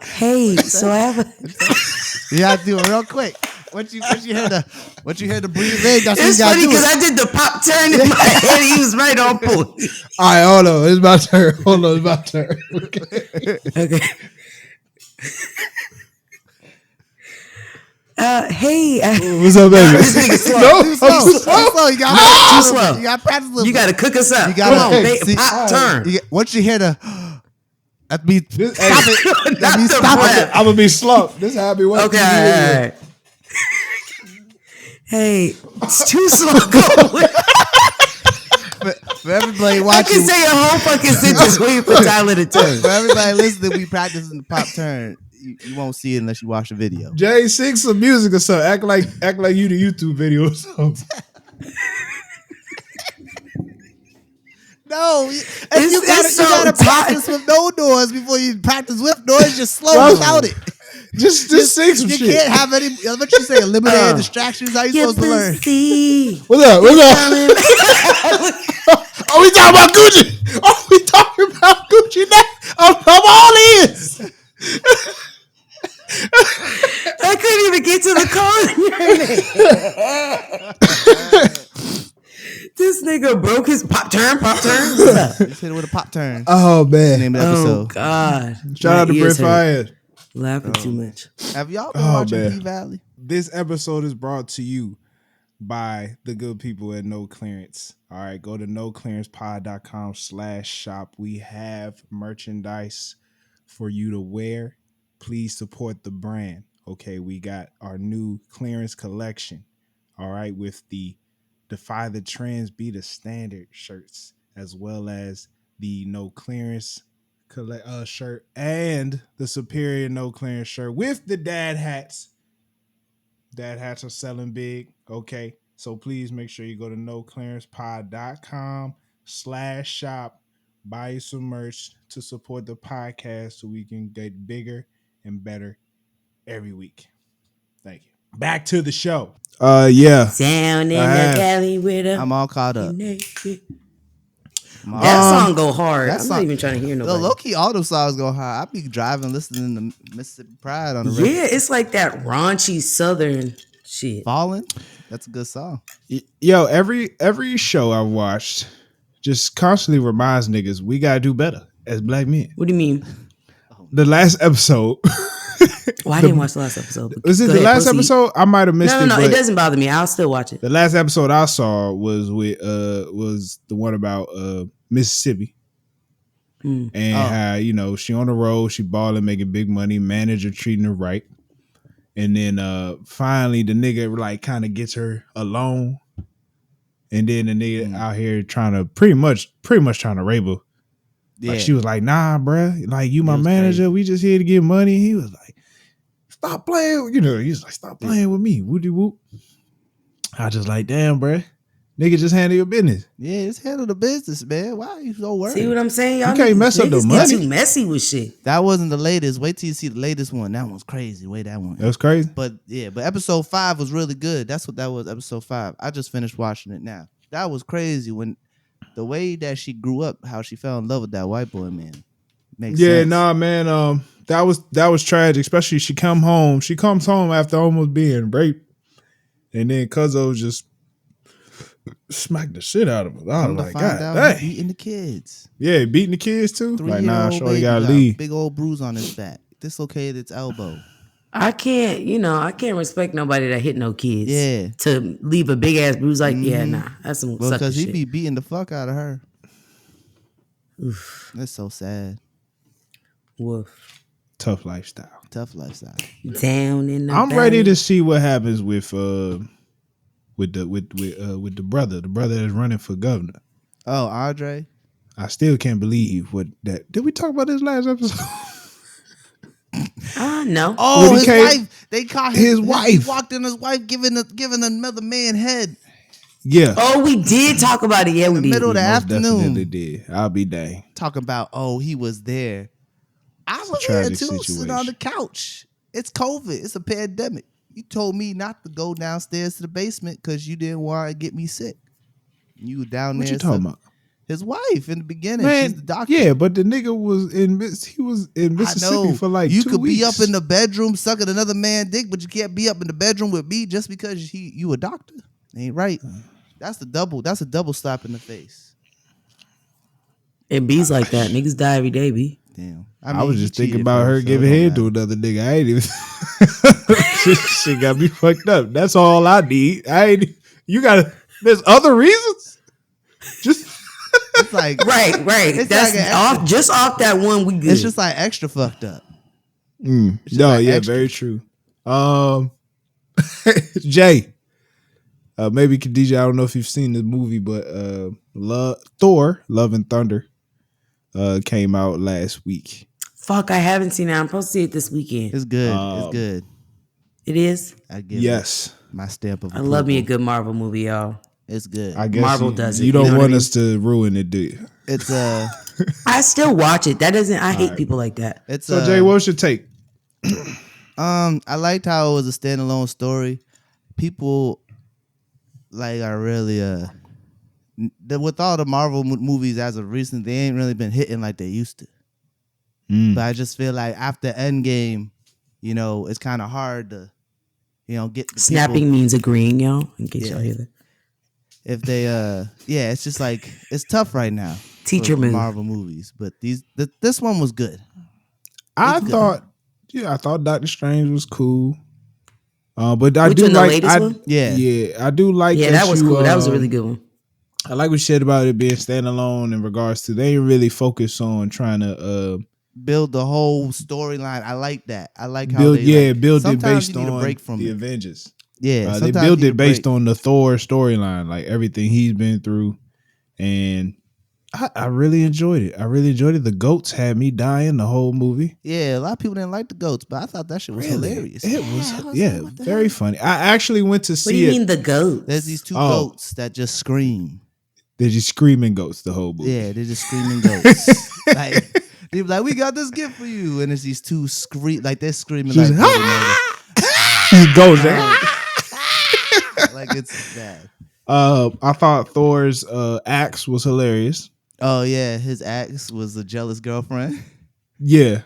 Hey, so I have a. You gotta do it real quick. Once you hear the breathe in, that's it's what you gotta do. It's funny because I did the pop turn in my head. He was right on point. All right, hold on. It's my turn. It's my turn. Okay. Hey, what's up, baby? This nigga slow. Too slow. You gotta too slow. You gotta practice a little. You gotta cook us up. You gotta Come on, pop turn. Once you hear the, that means stop it. That means stop it. I'm gonna be slow. This is how I be watching. Okay, all right. Hey, it's too slow. For everybody watching, I can say a whole fucking sentence waiting for Tyler to turn. For everybody listening, we practicing the pop turn. You won't see it unless you watch the video. Jay, sing some music or something. Act like you the YouTube video or something. No, and you gotta practice with no noise before you practice with noise. Just slow without it. Just sing some shit. You can't have any. What you say? Eliminate distractions. How you supposed to learn? What's up? Are we talking about Gucci? Are we talking about Gucci now? I'm all ears. I couldn't even get to the call. This nigga broke his pop turn. Just hit it with a pop turn. Oh man. Name of the episode. Oh God. Shout out to Brett Fire. Laughing too much. Have y'all been watching P-Valley? This episode is brought to you by the good people at No Clearance. All right, go to noclearancepod.com/shop. We have merchandise for you to wear. Please support the brand. Okay, we got our new clearance collection. All right, with the Defy the Trends, Be the Standard shirts, as well as the No Clearance shirt and the Superior No Clearance shirt with the dad hats. Dad hats are selling big. Okay, so please make sure you go to noclearancepod.com/shop. Buy you some merch to support the podcast so we can get bigger and better every week. Thank you. Back to the show. Yeah. Down in the galley with a. I'm all caught up. That song go hard. I'm not even trying to hear nobody. The low-key all those songs go hard. I be driving listening to Mississippi Pride on the radio. Yeah, it's like that raunchy southern shit. Falling? That's a good song. Yo, every show I've watched just constantly reminds niggas we gotta do better as black men. What do you mean? The last episode. Well, I didn't watch the last episode. Was it the last episode? I might have missed it. No, it doesn't bother me. I'll still watch it. The last episode I saw was with was the one about Mississippi. And how, she on the road, she balling, making big money, manager treating her right. And then finally the nigga like kind of gets her alone. And then the nigga out here trying to pretty much trying to rape her. Yeah. Like she was like, nah, bruh. Like, you my manager. Crazy. We just here to get money. He was like, stop playing. He was like, stop playing with me. Woody whoop. I just like, damn, bruh. Nigga, just handle your business. Yeah, just handle the business, man. Why are you so worried? See what I'm saying? Y'all you can't mess up the money. Too messy with shit. That wasn't the latest. Wait till you see the latest one. That one's crazy. Wait, that one. That was crazy. But episode 5 was really good. That's what that was, episode 5. I just finished watching it now. That was crazy when the way that she grew up, how she fell in love with that white boy, man. Makes sense. Nah, man. That was tragic. Especially she comes home after almost being raped, and then Cuzzo just smacked the shit out of her. I was like, God dang. Beating the kids. Yeah, beating the kids too. Like, nah, shorty gotta got leave. Big old bruise on his back. Dislocated its elbow. I can't respect nobody that hit no kids. Yeah. To leave a big ass bruise like, that's some sucker because he shit. be beating the fuck out of her. Oof. That's so sad. Woof. Tough lifestyle. Down in the I'm valley. ready to see what happens with the brother that's running for governor. Oh, Andre? I still can't believe what that. Did we talk about this last episode? No. Oh, his wife. They caught his wife. He walked in, his wife giving another man head. Yeah. Oh, we did talk about it. Yeah, we did. Middle of the afternoon. Definitely did. I'll be dang. Talking about, he was there. I was there too, situation. sitting on the couch It's COVID. It's a pandemic. You told me not to go downstairs to the basement because you didn't want to get me sick. You were down there. What you talking about? His wife in the beginning. Man, she's the doctor. Yeah, but the nigga was in Mississippi for like 2 weeks. You could be up in the bedroom sucking another man's dick, but you can't be up in the bedroom with me just because you a doctor. Ain't right. That's a double slap in the face. And B's like that. Niggas die every day, B. Damn. I was just thinking about her giving head to another nigga. I ain't even shit got me fucked up. That's all I need. There's other reasons. Just it's like right. That's like just off that one we good. It's just like extra fucked up. Extra. Very true. Jay. Maybe Khadijah, I don't know if you've seen the movie, but Thor Love and Thunder came out last week. Fuck, I haven't seen it. I'm supposed to see it this weekend. It's good. It's good. It is? I give it my stamp of approval. I love me a good Marvel movie, y'all. It's good. I guess Marvel does it. You don't want us to ruin it, do you? It's I still watch it. I hate people like that. So Jay, what's your take? I liked how it was a standalone story. People are really with all the Marvel movies as of recent, they ain't really been hitting like they used to. But I just feel like after Endgame, it's kind of hard to, get the snapping people, means agreeing, y'all. In case y'all hear that. If they, it's just like it's tough right now. Teacher move. Marvel movies, but this one was good. I thought Doctor Strange was cool. But I Which do one, like the latest one? Yeah, I do like. Yeah, that was cool. That was a really good one. I like what you said about it being standalone in regards to they didn't really focus on trying to build the whole storyline. I like that. I like how build they build it based on the Avengers. Yeah, they built it based on the Thor storyline, like everything he's been through, and I really enjoyed it. The goats had me dying the whole movie. Yeah, a lot of people didn't like the goats, but I thought that shit was hilarious. It was very funny. I actually went to see it. What do you mean the goats? There's these two goats that just scream. They're just screaming goats the whole movie. Yeah, they're just screaming goats. They're like, we got this gift for you, and it's these two they're screaming just like goes like it's bad. I thought Thor's axe was hilarious. Oh yeah, his axe was a jealous girlfriend. Yeah.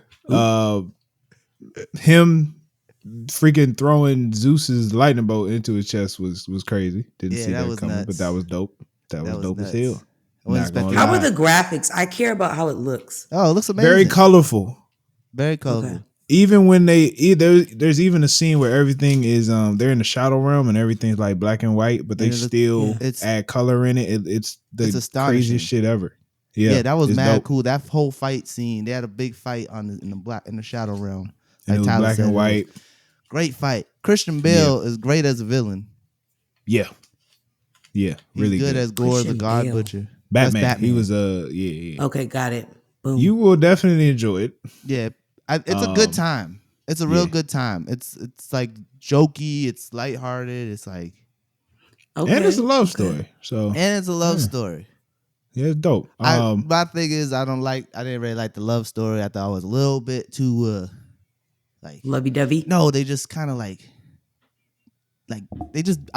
Him freaking throwing Zeus's lightning bolt into his chest was crazy. Didn't see that coming, nuts. But that was dope. That was dope nuts. As hell. How were the graphics? I care about how it looks. Oh, it looks amazing. Very colorful. Very colorful. Okay. Even when there's even a scene where everything is they're in the shadow realm and everything's like black and white, but they still add color in it. It's the craziest shit ever. Yeah, that was mad dope. Cool. That whole fight scene, they had a big fight in the shadow realm. And it was black and white. Great fight. Christian Bale is great as a villain. Yeah. Yeah, really good as Gore the God Butcher. Batman. He was yeah. Okay, got it. Boom. You will definitely enjoy it. Yeah. It's a good time. It's a real good time. It's like jokey. It's lighthearted. It's like, and it's a love story. So it's a love story. Yeah, it's dope. My thing is, I didn't really like the love story. I thought it was a little bit too lovey dovey. No, they just kind of I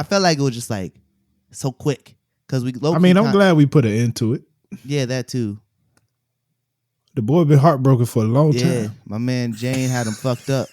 felt like it was just like so quick because I'm glad we put an end to it. Yeah, that too. The boy been heartbroken for a long time. Yeah, my man Jane had him fucked up.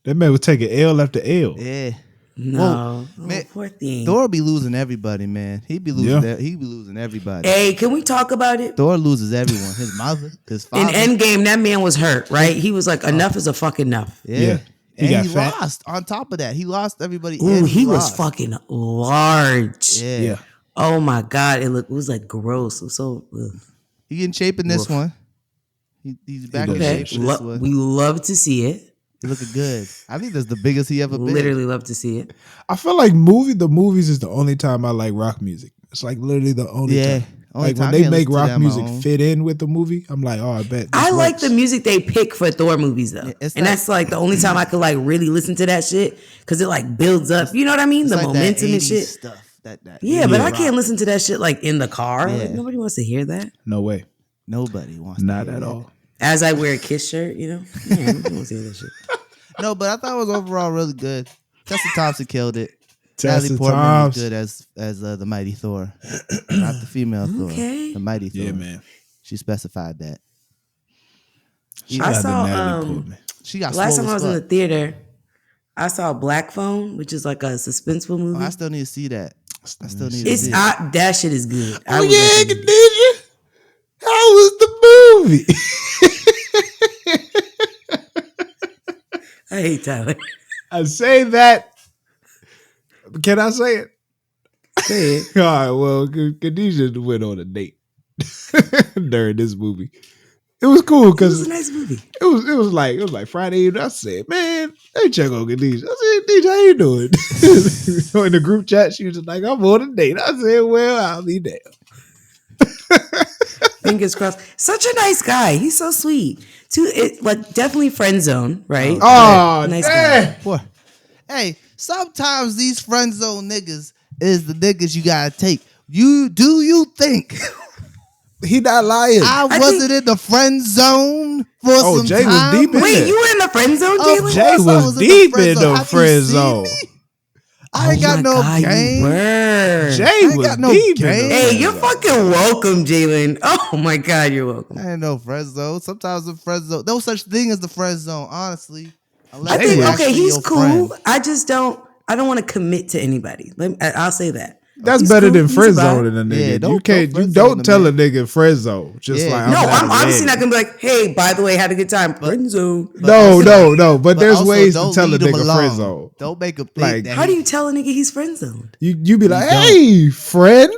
That man was taking L after L. Yeah. No, man, poor thing. Thor be losing everybody, man. He be losing. He be losing everybody. Hey, can we talk about it? Thor loses everyone. His mother, his father. In Endgame, that man was hurt, right? He was like, enough is a fucking enough. Yeah. And he lost. On top of that, he lost everybody. Ooh, he was fucking large. Yeah. Oh my God, it was like gross. It was so. Ugh. He in shape in this one. He's back in shape for this one. We love to see it. He looking good. I think that's the biggest he ever been. Literally love to see it. I feel like the movies is the only time I like rock music. It's like literally the only time. Like when they make rock music fit in with the movie, I'm like, oh, I bet. I like the music they pick for Thor movies though, and that's like the only time I could like really listen to that shit because it like builds up. You know what I mean? The like momentum and shit. Stuff. But I can't listen to that shit like in the car. Yeah. Like, nobody wants to hear that. No way. Nobody wants. Not at all. As I wear a Kiss shirt, you know, nobody wants to hear that shit. No, but I thought it was overall really good. Tessa Thompson killed it. Tessa Natalie Portman was Thompson. good as the mighty Thor, not the female Thor, the mighty Thor. Yeah, man. She specified that. I saw. She got last time I was in the fuck. theater, I saw Black Phone, which is like a suspenseful movie. Oh, I still need to see that. I still need to see it. That shit is good. Oh yeah, Khadijah. How was the movie? I hate Tyler. I say that. Can I say it? Say it. All right. Well, Khadijah went on a date during this movie. It was cool It because was a nice movie. it was like Friday evening. I said, man, let me check on Khadijah. I said, Khadijah, how you doing? So in the group chat, she was just like, I'm on a date. I said, well, I'll be there. Fingers crossed. Such a nice guy. He's so sweet. Definitely friend zone, right? Oh, nice damn. guy. Boy. Hey, sometimes these friend zone niggas is the niggas you gotta take. You think He not lying. I wasn't in the friend zone for some Jay was time? deep in Wait, there. you were in the friend zone, Jalen? Jay was deep in the friend zone. I ain't got no game. Jay was got no deep in game. the Hey, friend you're zone. fucking welcome, Jalen. Oh my God, you're welcome. I ain't no friend zone. Sometimes the friend zone, no such thing as the friend zone, honestly. I think, Actually he's your cool. friend. I don't want to commit to anybody. I'll say that. That's He's better cool. than He's friend about zoning a nigga. Yeah, you don't can't. friend You zone don't a tell man. a nigga friend zone. Just Yeah. like No, I'm I'm obviously ready. not gonna be like, hey, by the way, had a good time. Friend zone. No. But there's also ways to don't tell a lead 'em nigga along. friend zone. Don't make him think Like, that How do you tell a nigga he's friend zoned? You be like, don't. hey, friend.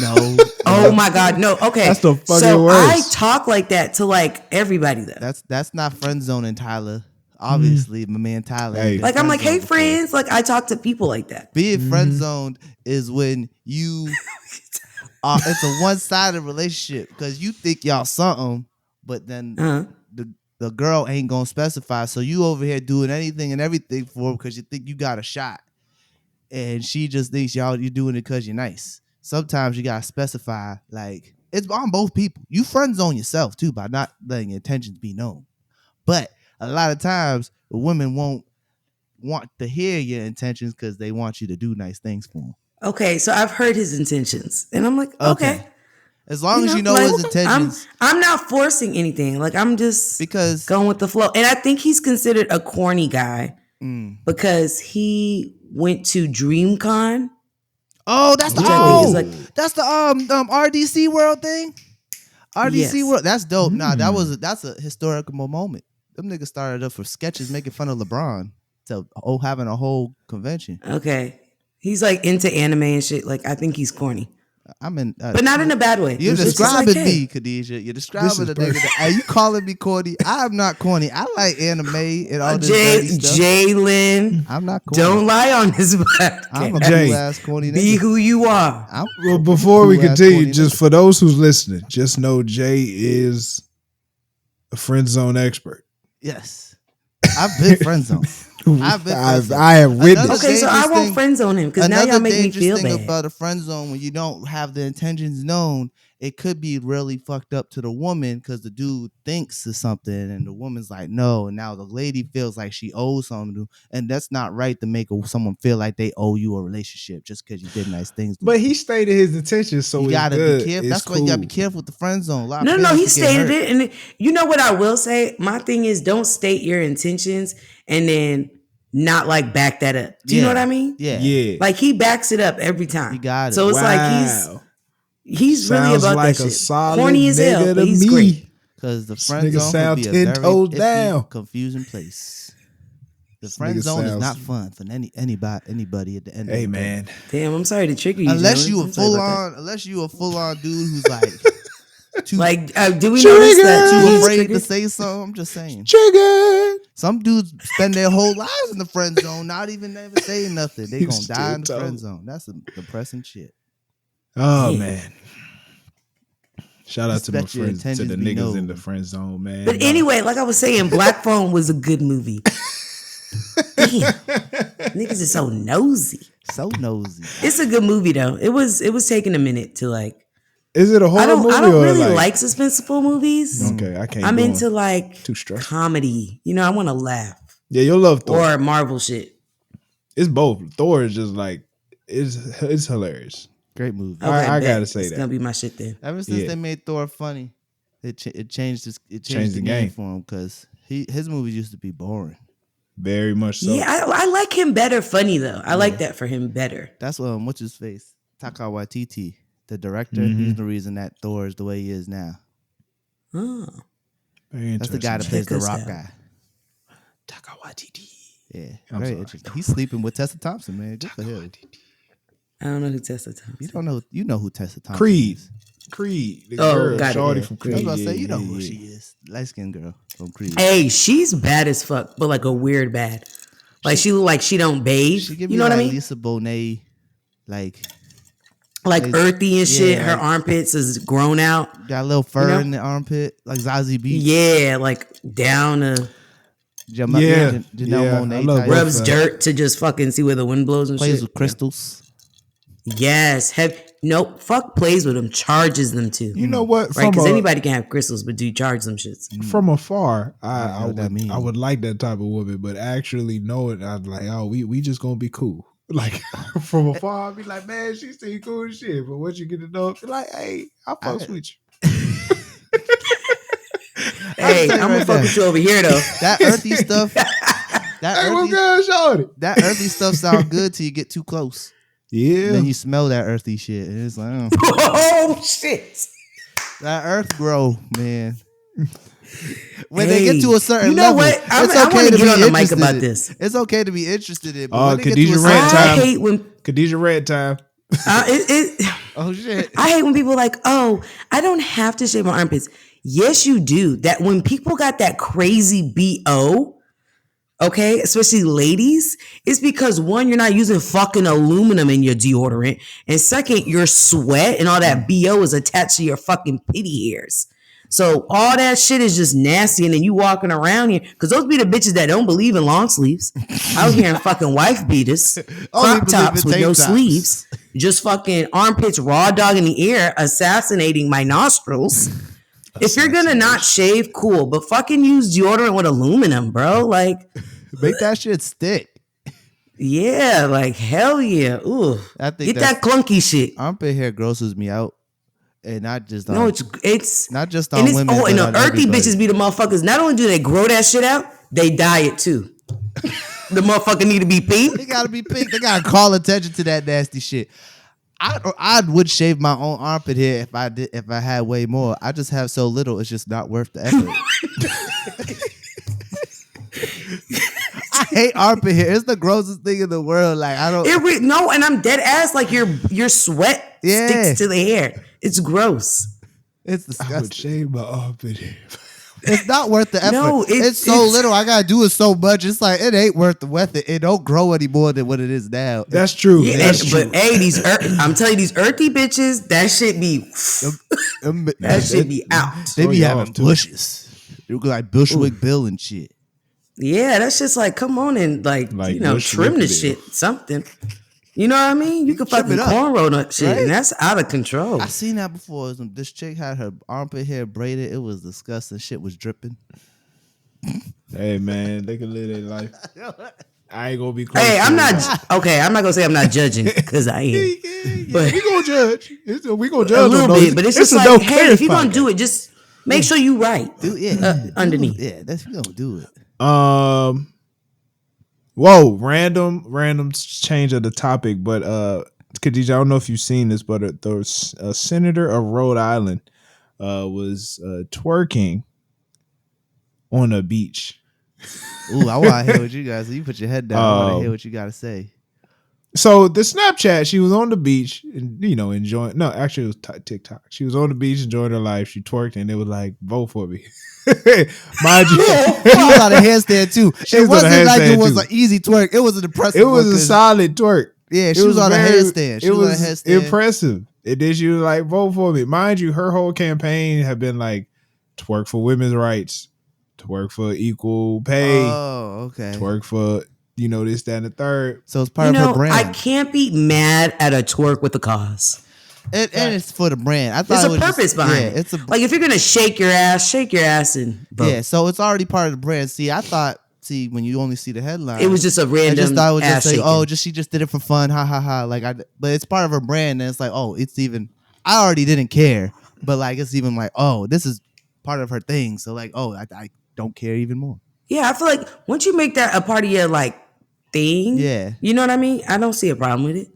No. Oh my God, no. Okay, That's the fucking so worst. I talk like that to like everybody though. That's not friend zoning, Tyler. Obviously, my man Tyler. Hey. ain't been Like I'm friend like, hey zoned before. friends. Like I talk to people like that. Being friend zoned is when you it's a one-sided relationship because you think y'all something, but then the girl ain't gonna specify. So you over here doing anything and everything for her because you think you got a shot, and she just thinks you're doing it because you're nice. Sometimes you gotta specify, like it's on both people. You friend zone yourself too by not letting your intentions be known. But a lot of times, the women won't want to hear your intentions because they want you to do nice things for them. Okay, so I've heard his intentions, and I'm like, okay. As long as you know like, his intentions. I'm not forcing anything. Like I'm just Because going with the flow. And I think he's considered a corny guy because he went to DreamCon. Oh, that's the that's the RDC World thing. RDC World, that's dope. Nah, that's a historical moment. Them niggas started up for sketches making fun of LeBron to having a whole convention. Okay, he's like into anime and shit. Like I think he's corny. I'm in, but not in a bad way. You're describing me, Khadijah. You're describing the nigga. Are you calling me corny? I'm not corny. I like anime and all this dirty stuff. Jalen, I'm not corny. Don't lie on this podcast. I'm a cool ass corny nigga. Be who you are. Well, before we continue, just for those who's listening, just know Jay is a friend zone expert. Yes, I've been friend zoned. I have witnessed. Okay, so I won't friend zone him because now y'all make me feel bad. About a friend zone, when you don't have the intentions known, it could be really fucked up to the woman because the dude thinks of something and the woman's like no, and now the lady feels like she owes something, and that's not right to make someone feel like they owe you a relationship just because you did nice things. But he stated his intentions, so you gotta be careful. That's why you gotta be careful with the friend zone. No, he stated it, and you know what I will say. My thing is, don't state your intentions and then not like back that up. Do you know what I mean? Yeah. Like he backs it up every time. You got it. So it's like he's really about like that a shit. Corny as hell, but he's great. Because the friend zone sound can be a 10 toes down. Confusing place. The friend zone is not fun for anybody at the end. Hey man, damn, I'm sorry to trigger you. Unless you a full on dude who's like. Do we notice that too afraid to say something? I'm just saying. Triggered. Some dudes spend their whole lives in the friend zone, not even ever saying nothing. They gonna die in the friend zone. That's some depressing shit. Oh man. Shout out to my friends, to the niggas in the friend zone, man. But anyway, like I was saying, Black Phone was a good movie. Damn. Niggas are so nosy. So nosy. It's a good movie though. It was taking a minute to like. Is it a horror movie? I don't really like suspenseful movies. Okay, I can't. I'm into like too stressful comedy. You know, I want to laugh. Yeah, you'll love Thor. Or Marvel shit. It's both. Thor is just like it's hilarious. Great movie. Okay, I gotta say it's that. gonna be my shit then. Ever since they made Thor funny, it changed the game for him because his movies used to be boring. Very much so. Yeah, I like him better funny though. I like that for him better. That's what's his face? Taika Waititi, the director. He's the reason that Thor is the way he is now. Oh. Very That's the guy that plays the Rock guy. Taika Waititi. Yeah, very interesting. He's sleeping with Tessa Thompson, man. Good for him. I don't know who Tessa Thompson. You don't know? You know who Tessa Thompson is? Creed. The girl, Shorty from Creed. I was about to say, you know who she is. Light-skinned girl from Creed. Hey, she's bad as fuck, but like a weird bad. Like she look like she don't bathe. She give you me know what I like mean? Lisa Bonet, like earthy and shit. Yeah, her armpits is grown out. Got a little fur in the armpit, like Zazie Beetz. Yeah, like down to Janelle Monáe rubs dirt to just fucking see where the wind blows and plays shit. with crystals. Yes. Fuck plays with them, charges them too. You know what? Right? Because anybody can have crystals, but do you charge them shits? From afar, I would like that type of woman, but actually know it, I'd like, oh, we just gonna be cool. Like from afar, I'd be like, man, she seem cool as shit. But once you get to know it, be like, hey, I fucks with you. Hey, I'm gonna fuck with you over here though. That earthy stuff. That earthy stuff sounds good till you get too close. Yeah. Then you smell that earthy shit. And it's like, oh shit. That earth grow, man. When they get to a certain you know level, what? I it's want okay to to get be on the mic interested about in. this. It's okay to be interested in. Oh, Khadijah Red time. I hate when Khadijah Red time. Oh shit! I hate when people are like, oh, I don't have to shave my armpits. Yes, you do. That when people got that crazy BO, okay, especially ladies, it's because one, you're not using fucking aluminum in your deodorant, and second, your sweat and all that BO is attached to your fucking pity hairs. So all that shit is just nasty, and then you walking around here, because those be the bitches that don't believe in long sleeves. Out here in fucking wife beaters, crop tops with no sleeves, just fucking armpits raw dog in the air, assassinating my nostrils. If you're gonna not shave, cool, but fucking use deodorant with aluminum, bro. Like, make that shit stick. Yeah, like hell yeah. Ooh, get that clunky shit. Armpit hair grosses me out. And not just on, no, it's not just on women. Oh, and the earthy bitches be the motherfuckers. Not only do they grow that shit out, they dye it too. The motherfucker need to be pink. They gotta be pink. They gotta call attention to that nasty shit. I would shave my own armpit hair if I had way more. I just have so little. It's just not worth the effort. I hate armpit hair. It's the grossest thing in the world. Like I don't. No, and I'm dead ass. Like your sweat sticks to the hair. It's gross. It's disgusting. I would shave my armpit hair. It's not worth the effort. No, it's so little. I gotta do it so much. It's like it ain't worth the effort. It don't grow any more than what it is now. That's true. Yeah, that's true. But hey, I'm telling you, these earthy bitches, that shit be that shit be out. They be having bushes. They look like Bushwick Bill and shit. Yeah, that's just like, come on and like you know, trim the shit, something. You know what I mean? You can fucking cornrow that shit, right? And that's out of control. I seen that before. This chick had her armpit hair braided. It was disgusting. Shit was dripping. Hey man, they can live their life. I ain't gonna be close. Hey, I'm not okay. I'm not gonna say I'm not judging because I am. But we gonna judge. We gonna judge a little bit. But it's just like, hey, if you're gonna do it, just make sure you right. Underneath. Yeah, that's gonna do it. Whoa, random change of the topic, but Khadijah, I don't know if you've seen this, but the senator of Rhode Island was twerking on a beach. Ooh, I want to hear what you guys. You put your head down. I want to hear what you got to say. So the Snapchat, she was on the beach and enjoying. No, actually it was TikTok. She was on the beach enjoying her life. She twerked and it was like, vote for me. Mind you, she was on a handstand too. It wasn't like it was an easy twerk. It was an impressive. It was a solid twerk. Yeah, she was on a handstand. It was impressive. And then she was like, vote for me. Mind you, her whole campaign had been like, twerk for women's rights, twerk for equal pay. Oh, okay. Twerk for this, that, and the third. So it's part of her brand. I can't be mad at a twerk with a cause. And it's for the brand. I thought there's a purpose behind it. Like if you're gonna shake your ass and vote. Yeah. So it's already part of the brand. See, I thought see when you only see the headline, it was just a random. I just thought it was just like, shaking. she just did it for fun, ha ha ha. Like but it's part of her brand, and it's like, it's even. I already didn't care, but like it's even like, this is part of her thing. So like, I don't care even more. Yeah, I feel like once you make that a part of your like thing, you know what I mean? I don't see a problem with it.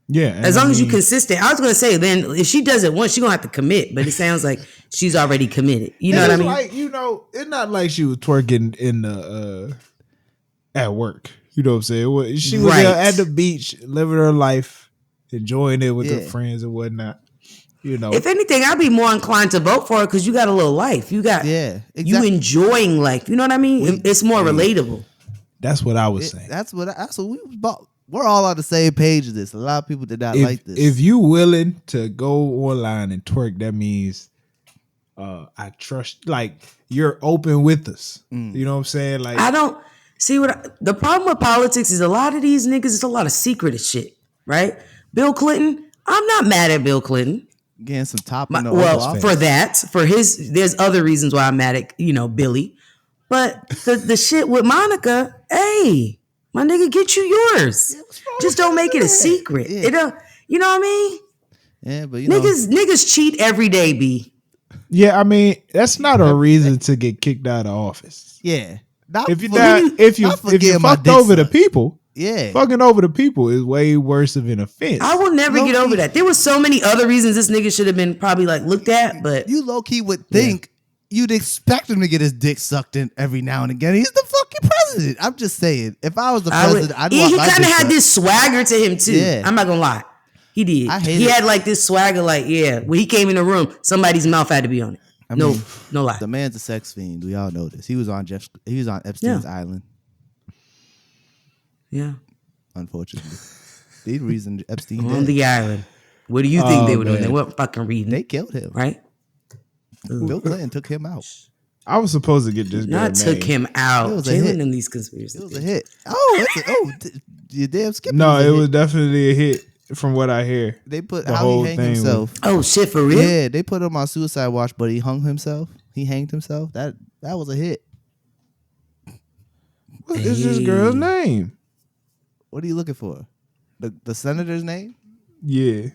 Yeah. As long as you're consistent. I was going to say, then if she does it once, she's going to have to commit. But it sounds like she's already committed. You know what I mean? Like, it's not like she was twerking in the at work. You know what I'm saying? She was there at the beach, living her life, enjoying it with her friends and whatnot. If anything, I'd be more inclined to vote for her because you got a little life. You got you enjoying life. You know what I mean? It's more relatable. That's what I was saying. That's what we was about. We're all on the same page of this. A lot of people did not like this. If you willing to go online and twerk, that means I trust. Like you're open with us. You know what I'm saying? Like I don't see the problem with politics is a lot of these niggas. It's a lot of secret shit, right? Bill Clinton. I'm not mad at Bill Clinton. Getting some top. For his, there's other reasons why I'm mad at Billy, but the shit with Monica, hey. My nigga, get you yours. Just don't make it a secret. You know what I mean? Yeah, but niggas cheat every day, B. Yeah, I mean that's not a reason to get kicked out of office. Yeah, if you fucked over the people, fucking over the people is way worse of an offense. I will never get over that. There was so many other reasons this nigga should have been probably like looked at, but you low key would think. You'd expect him to get his dick sucked in every now and again. He's the fucking president. I'm just saying. If I was the president, I'd want my dick sucked. He kind of had this swagger to him too. Yeah. I'm not gonna lie. He did. He had like this swagger, like, when he came in the room, somebody's mouth had to be on it. No lie. The man's a sex fiend. We all know this. He was on Epstein's Island. Yeah. Unfortunately. The reason Epstein on the island. What do you think they were doing? They weren't fucking reading. They killed him. Right? Bill Clinton took him out. I was supposed to get this guy. Not took him out. It was Jalen in these conspiracies. It was a hit. You damn skipped. No, it was definitely a hit from what I hear. They put how he hanged himself. Oh shit, for real? Yeah, they put him on suicide watch, but he hung himself. He hanged himself. That was a hit. What is this girl's name? What are you looking for? The senator's name? Yeah.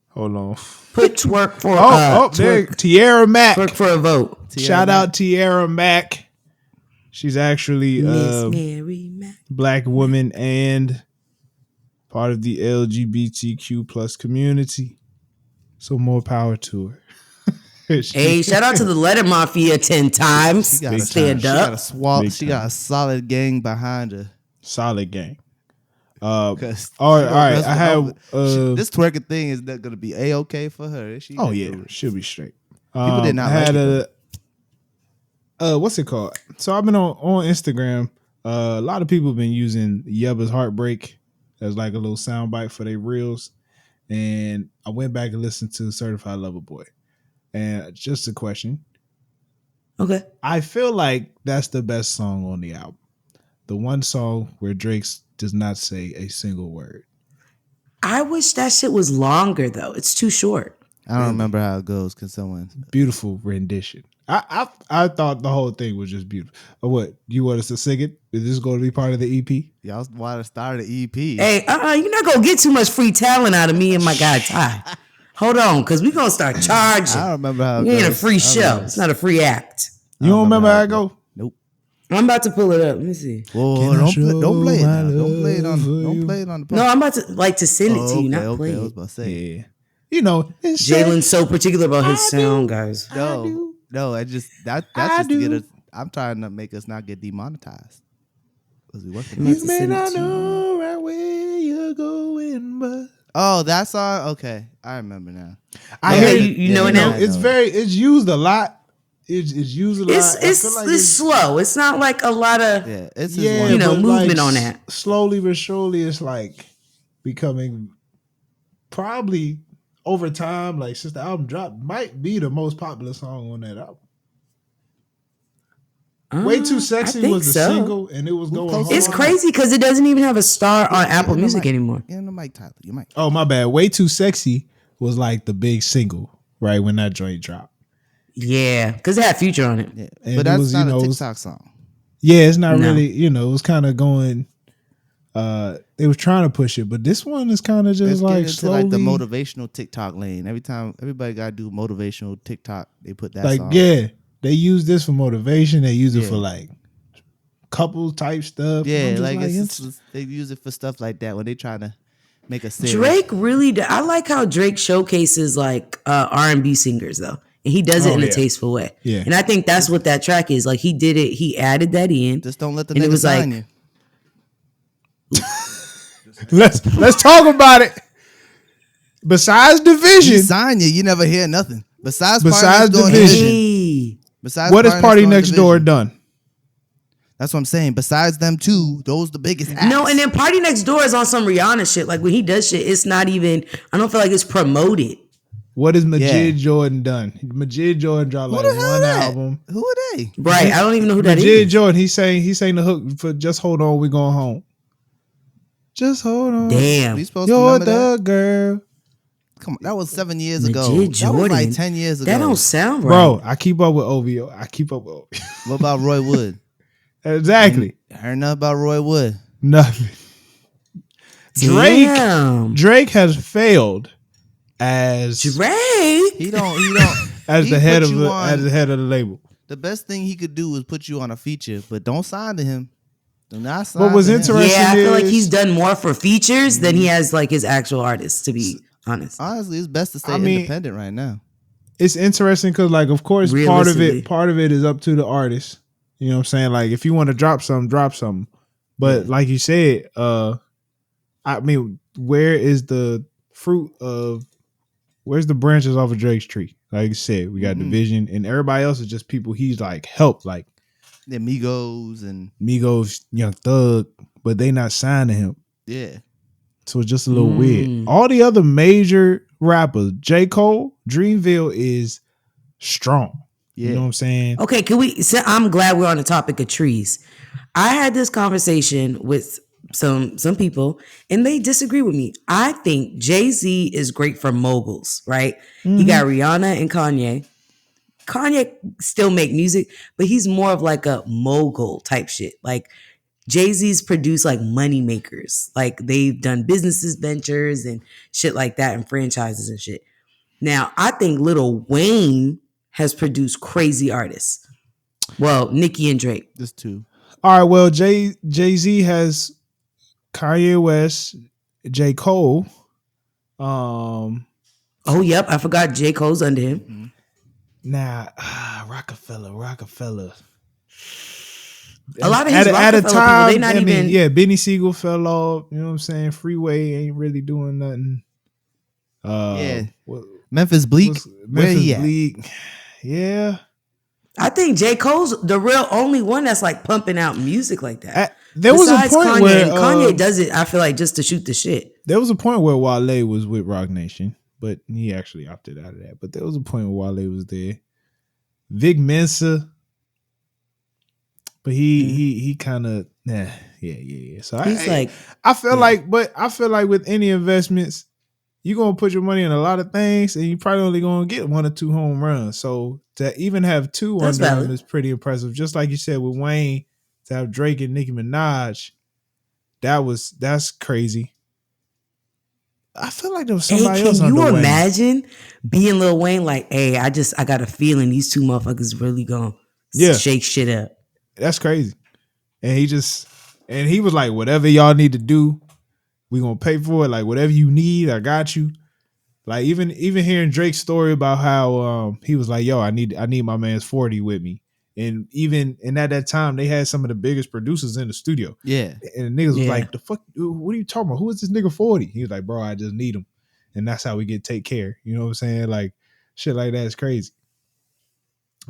Hold on. Put twerk for there, Tiara Mack. Twerk for a vote. Shout out Tiara Mack. She's actually black woman and part of the LGBTQ plus community. So more power to her. Hey, shout out to the letter mafia 10 times. Stand up. She got a solid gang behind her. Solid gang. All right. I have this twerking thing is not gonna be a-okay for her. She'll be straight. People did not like it. What's it called? So I've been on Instagram. A lot of people have been using Yebba's Heartbreak as like a little soundbite for their reels, and I went back and listened to Certified Lover Boy. And just a question. Okay. I feel like that's the best song on the album. The one song where Drake does not say a single word. I wish that shit was longer though. It's too short. I don't remember how it goes. Can someone? Beautiful rendition. I thought the whole thing was just beautiful. What? You want us to sing it? Is this going to be part of the EP? Y'all want to start an EP? Hey, you're not gonna get too much free talent out of me and my guy Ty. Hold on, because we're going to start charging. I don't remember how it goes. We ain't a free show. It's not a free act. You don't remember how it go? Nope. I'm about to pull it up. Let me see. Whoa, don't play it now. Don't play it on the podcast. No, I'm about to send it to you, not play it. I was about to say. Yeah. You know, Jalen's so particular about his sound, guys. No, that's just to get us. I'm trying to make us not get demonetized. Because we working. You may not know right where you're going, but. Oh, that song? Okay. I remember now. I hear you know it now? It's used a lot. It's used a lot. It's slow. It's not like a lot of movement like, on that. Slowly but surely it's like becoming probably over time, like since the album dropped, might be the most popular song on that album. Way Too Sexy was the single, and it was going hard. It's crazy because it doesn't even have a star on Apple Music anymore. Yeah, no mic, Tyler. Your mic. Oh, my bad. Way Too Sexy was like the big single, right, when that joint dropped. Yeah, because it had Future on it. Yeah. But that's not a TikTok song. Yeah, it's not really, it was kind of going, they was trying to push it, but this one is kind of just like slowly. Like the motivational TikTok lane. Every time, everybody got to do motivational TikTok, they put that like, song. Yeah, they use this for motivation. They use it for like couple type stuff. Yeah, like they use it for stuff like that when they try to make a series. Drake really, I like how Drake showcases like R&B singers though. And he does it in a tasteful way. Yeah. And I think that's what that track is. Like he did it, he added that in. Just don't let the niggas sign you. Let's talk about it. Besides Division. He sign you never hear nothing. Besides Division. Besides what has Party Next Door done? That's what I'm saying. Besides them two, those the biggest acts. No, and then Party Next Door is on some Rihanna shit. Like when he does shit, it's not even, I don't feel like it's promoted. What has Majid Jordan done? Majid Jordan dropped like one album. Who are they? Right. I don't even know who that is. Majid Jordan, he sang the hook for Just Hold On, We Going Home. Just hold on. Damn. You're the girl. Come on, that was 7 years ago. Majid Jordan. That was like 10 years ago. That don't sound right. Bro, I keep up with OVO. What about Roy Wood? Exactly. I heard nothing about Roy Wood. Nothing. Drake has failed as Drake. He don't as the head of the label. The best thing he could do is put you on a feature, but don't sign to him. Do not sign. What was interesting? Yeah, I feel like he's done more for features than he has like his actual artists. To be honest, honestly, it's best to stay independent right now. It's interesting because, like, of course, part of it is up to the artist. You know what I'm saying? Like, if you want to drop something. But like you said, I mean, where's the branches off of Drake's tree? Like you said, we got Division, and everybody else is just people he's like helped, like the Migos, Young Thug, but they not signed to him. Yeah. So it's just a little weird. All the other major rappers, J. Cole, Dreamville is strong. Yeah. You know what I'm saying? Okay, I'm glad we're on the topic of trees. I had this conversation with some people and they disagree with me. I think Jay-Z is great for moguls, right? Mm-hmm. He got Rihanna and Kanye. Kanye still make music, but he's more of like a mogul type shit. Like Jay-Z's produced like money makers. Like they've done businesses, ventures and shit like that and franchises and shit. Now, I think Lil Wayne has produced crazy artists. Well, Nicki and Drake. There's two. All right, well, Jay-Z has Kanye West, J. Cole. Oh, yep. I forgot J. Cole's under him. Mm-hmm. Nah, Rockefeller. A lot of his at a time, people, they not even. Yeah, Benny Siegel fell off. You know what I'm saying? Freeway ain't really doing nothing. Memphis Bleak. Where he at? Bleak. Yeah. I think J. Cole's the real only one that's like pumping out music like that. There was a point Kanye, where Kanye does it, I feel like, just to shoot the shit. There was a point where Wale was with Roc Nation, but he actually opted out of that. But there was a point where Wale was there. Vic Mensa, but he kind of yeah. So I feel like with any investments, you're gonna put your money in a lot of things, and you probably only gonna get 1 or 2 home runs. So to even have 2 under him is pretty impressive. Just like you said with Wayne, to have Drake and Nicki Minaj, that's crazy. I feel like there was somebody else under Wayne. Can you imagine being Lil Wayne? Like, hey, I got a feeling these 2 motherfuckers really gonna shake shit up. That's crazy. And he was like, whatever y'all need to do, we gonna pay for it. Like whatever you need, I got you. Like even hearing Drake's story about how he was like, yo, I need my man's 40 with me. And at that time, they had some of the biggest producers in the studio. Yeah. And the niggas was like, the fuck, what are you talking about? Who is this nigga 40? He was like, bro, I just need him. And that's how we take care. You know what I'm saying? Like shit like that is crazy.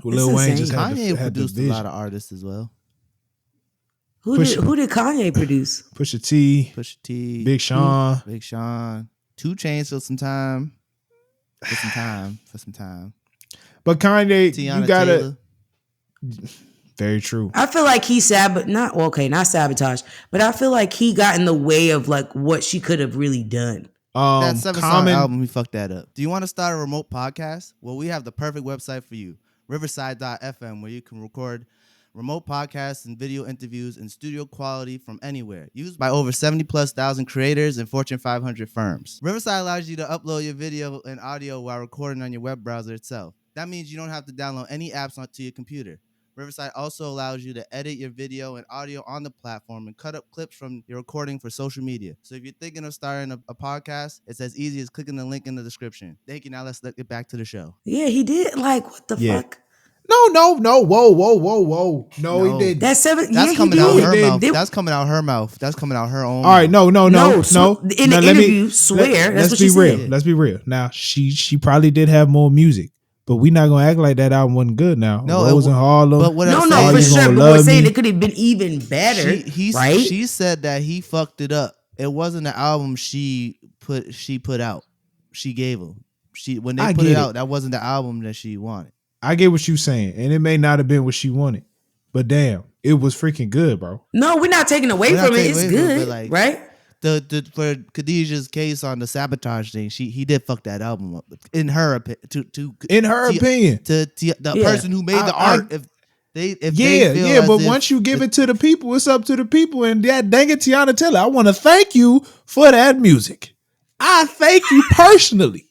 Well, Lil Wayne just Kanye produced a lot of artists as well. Who did Kanye produce? Pusha T, Big Sean, 2 Chainz for some time. But Kanye, Tiana you gotta. Taylor. Very true. I feel like he not sabotage, but I feel like he got in the way of like what she could have really done. That 7-song album, we fucked that up. Do you want to start a remote podcast? Well, we have the perfect website for you. Riverside.fm, where you can record remote podcasts and video interviews in studio quality from anywhere. Used by over 70,000+ creators and Fortune 500 firms. Riverside allows you to upload your video and audio while recording on your web browser itself. That means you don't have to download any apps onto your computer. Riverside also allows you to edit your video and audio on the platform and cut up clips from your recording for social media. So if you're thinking of starting a podcast, it's as easy as clicking the link in the description. Thank you. Now let's get back to the show. Yeah, he did. Like, what the fuck? No. Whoa. No, he didn't. That's coming out her mouth. That's coming out her mouth. That's coming out her own. All right, no. In the interview, swear. That's what she said. Let's be real. Now, she probably did have more music. But we not gonna act like that album wasn't good now. No, Rose in Harlem. But what for sure. But we're saying it could have been even better. Right? She said that he fucked it up. It wasn't the album she put out. She gave him. When they put it out, that wasn't the album that she wanted. I get what you're saying, and it may not have been what she wanted, but damn, it was freaking good, bro. No, we're not taking away from it. It's good, right? For Khadijah's case on the sabotage thing, he did fuck that album up. In her opinion, the person who made the art, but once you give it to the people, it's up to the people. And that dang it, Tiana Taylor, I want to thank you for that music. I thank you personally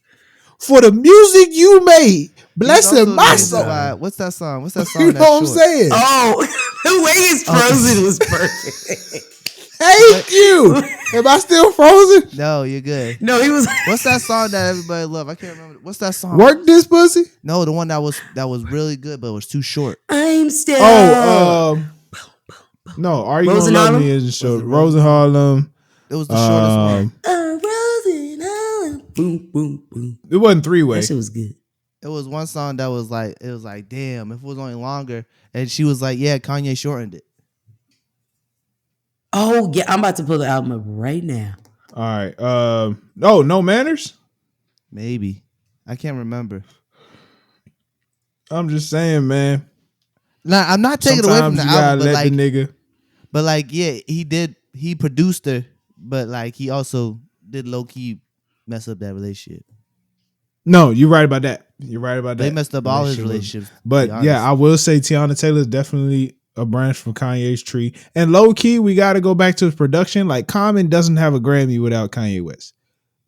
for the music you made. Blessing my soul. What's that song? You know what I'm saying? Oh, the way it's frozen was perfect. Thank you. Am I still frozen? No, you're good. No, he was. What's that song that everybody loved? I can't remember. What's that song? Work This Pussy? No, the one that was really good, but it was too short. I'm still. No, Are You Gonna Love Me isn't short. Rose in Harlem. It was the shortest one. Rose in Harlem. Boom, boom, boom. It wasn't three-way. That shit was good. It was one song that was like, damn, if it was only longer. And she was like, yeah, Kanye shortened it. Oh, yeah, I'm about to pull the album up right now. All right. No Manners? Maybe. I can't remember. I'm just saying, man. Nah, I'm not taking away from the album, but the nigga. But like, yeah, he produced her, but like he also did low key mess up that relationship. No, you're right about that. They messed up all his relationships. But yeah, I will say Tiana Taylor is definitely a branch from Kanye's tree. And low key, we got to go back to his production. Like Common doesn't have a Grammy without Kanye West.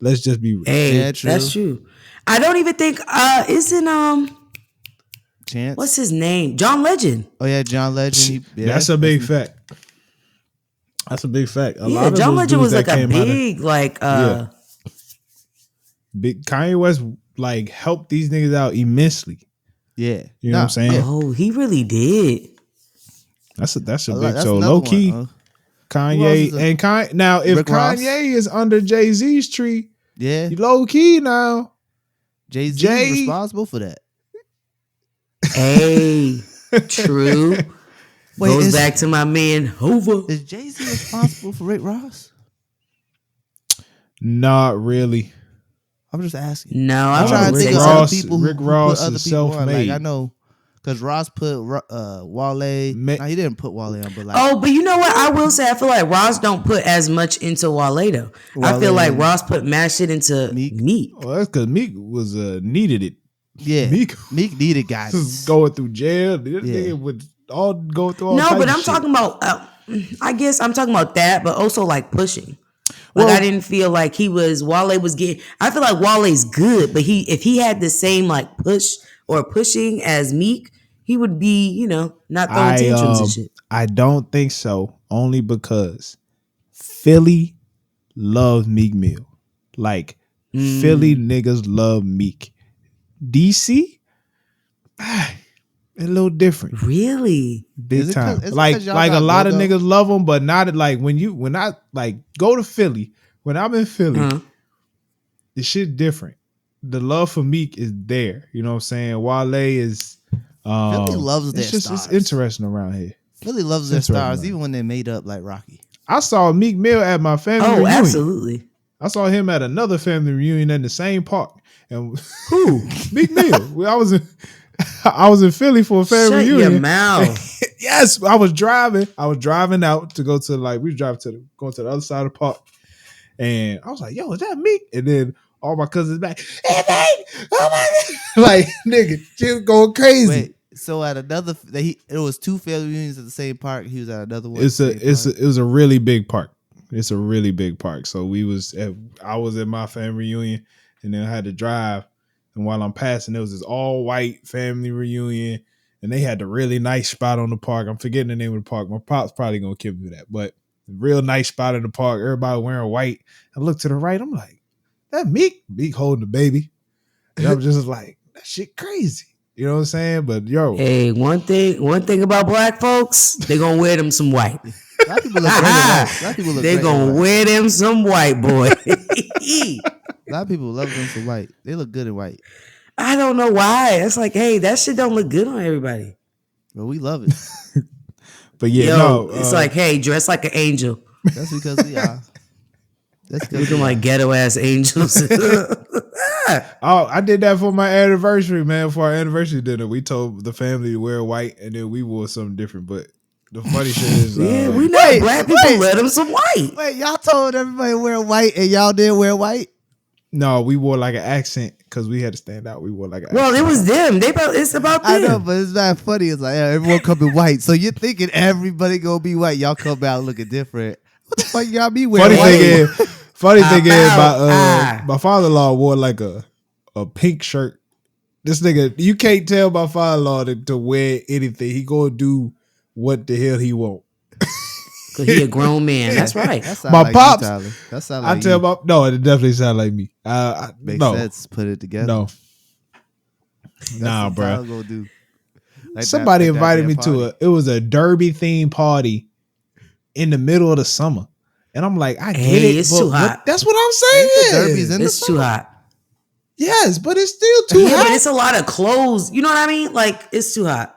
Let's just be real. Hey, that's true. I don't even think isn't Chance. What's his name? John Legend. Oh yeah, John Legend. That's a big fact. That's a big fact. John Legend was like a big big Kanye West like helped these niggas out immensely. Yeah. You know what I'm saying? Oh, he really did. That's a big so low key. Kanye and Kanye. Now, if Kanye is under Jay-Z's tree, low key now. Jay-Z is responsible for that. Hey, true. Goes back to my man Hova. Is Jay-Z responsible for Rick Ross? Not really. I'm just asking. No, I'm trying to think of other people. Rick Ross is self-made. Like I know, because Ross put Wale. He didn't put Wale on, but like. Oh, but you know what? I will say I feel like Ross don't put as much into Wale though. I feel like Ross put mad shit into Meek. Oh, that's because Meek was needed it. Yeah, Meek needed guys going through jail. This nigga would all go through all. No, but I'm talking about. I guess I'm talking about that, but also like pushing. Like I didn't feel like Wale was getting. I feel like Wale's good, but if he had the same like push or pushing as Meek, he would be not throwing tantrums and shit. I don't think so. Only because Philly loves Meek Mill. Like Philly niggas love Meek. DC, a little different. Really? Big time. Like a lot of niggas love him, but not like when I like go to Philly, when I'm in Philly, the shit different. The love for Meek is there. You know what I'm saying? Wale is Philly loves their stars. It's interesting around here. Philly loves their stars, even when they made up like Rocky. I saw Meek Mill at my family reunion. Oh, absolutely. I saw him at another family reunion in the same park. And who? Meek Mill. I was in Philly for a family reunion. Shut your mouth. Yes, I was driving out to go to going to the other side of the park. And I was like, yo, is that Meek? And then all my cousins back, hey, Meek! Oh my God. Like, nigga, just going crazy. Wait, So at another, it was 2 family reunions at the same park. He was at another one. It was a really big park. It's a really big park. So I was at my family reunion, and then I had to drive. And while I'm passing, there was this all white family reunion, and they had the really nice spot on the park. I'm forgetting the name of the park. My pop's probably gonna kill me for that, but real nice spot in the park. Everybody wearing white. I look to the right. I'm like, that Meek holding the baby. And I'm just like, that shit crazy. You know what I'm saying? But yo, hey, one thing about black folks, they gonna wear them some white. A lot of people look great in white. A lot of people look they great gonna wear them some white, boy. A lot of people love them some white. They look good in white. I don't know why. It's like, hey, that shit don't look good on everybody. But we love it. But yeah, it's like, hey, dress like an angel. That's because we are. That's because looking like ghetto ass angels. I did that for my anniversary, man. For our anniversary dinner, we told the family to wear white, and then we wore something different. But the funny shit is, yeah, we know black people let them some white. Wait, y'all told everybody to wear white, and y'all didn't wear white? No, we wore like an accent because we had to stand out. We wore like an well, accent. it was them. It's about them. I know, but it's not funny. It's like everyone come in white, so you're thinking everybody gonna be white. Y'all come out looking different. What the fuck y'all be wearing? Funny thing is, my father-in-law wore like a pink shirt. This nigga, you can't tell my father-in-law to wear anything. He gonna do what the hell he want. Cause he a grown man. That's right. My like pops. You, that sound like I tell my no, it definitely sound like me. Makes no. sense. Put it together. No, nah, bro. Go do. Like somebody invited me to it was a derby themed party in the middle of the summer, and I'm like, I get it. It's too hot. That's what I'm saying. Derby's in it's the too summer. hot. Yes, but it's still too hot. But it's a lot of clothes. You know what I mean? Like it's too hot.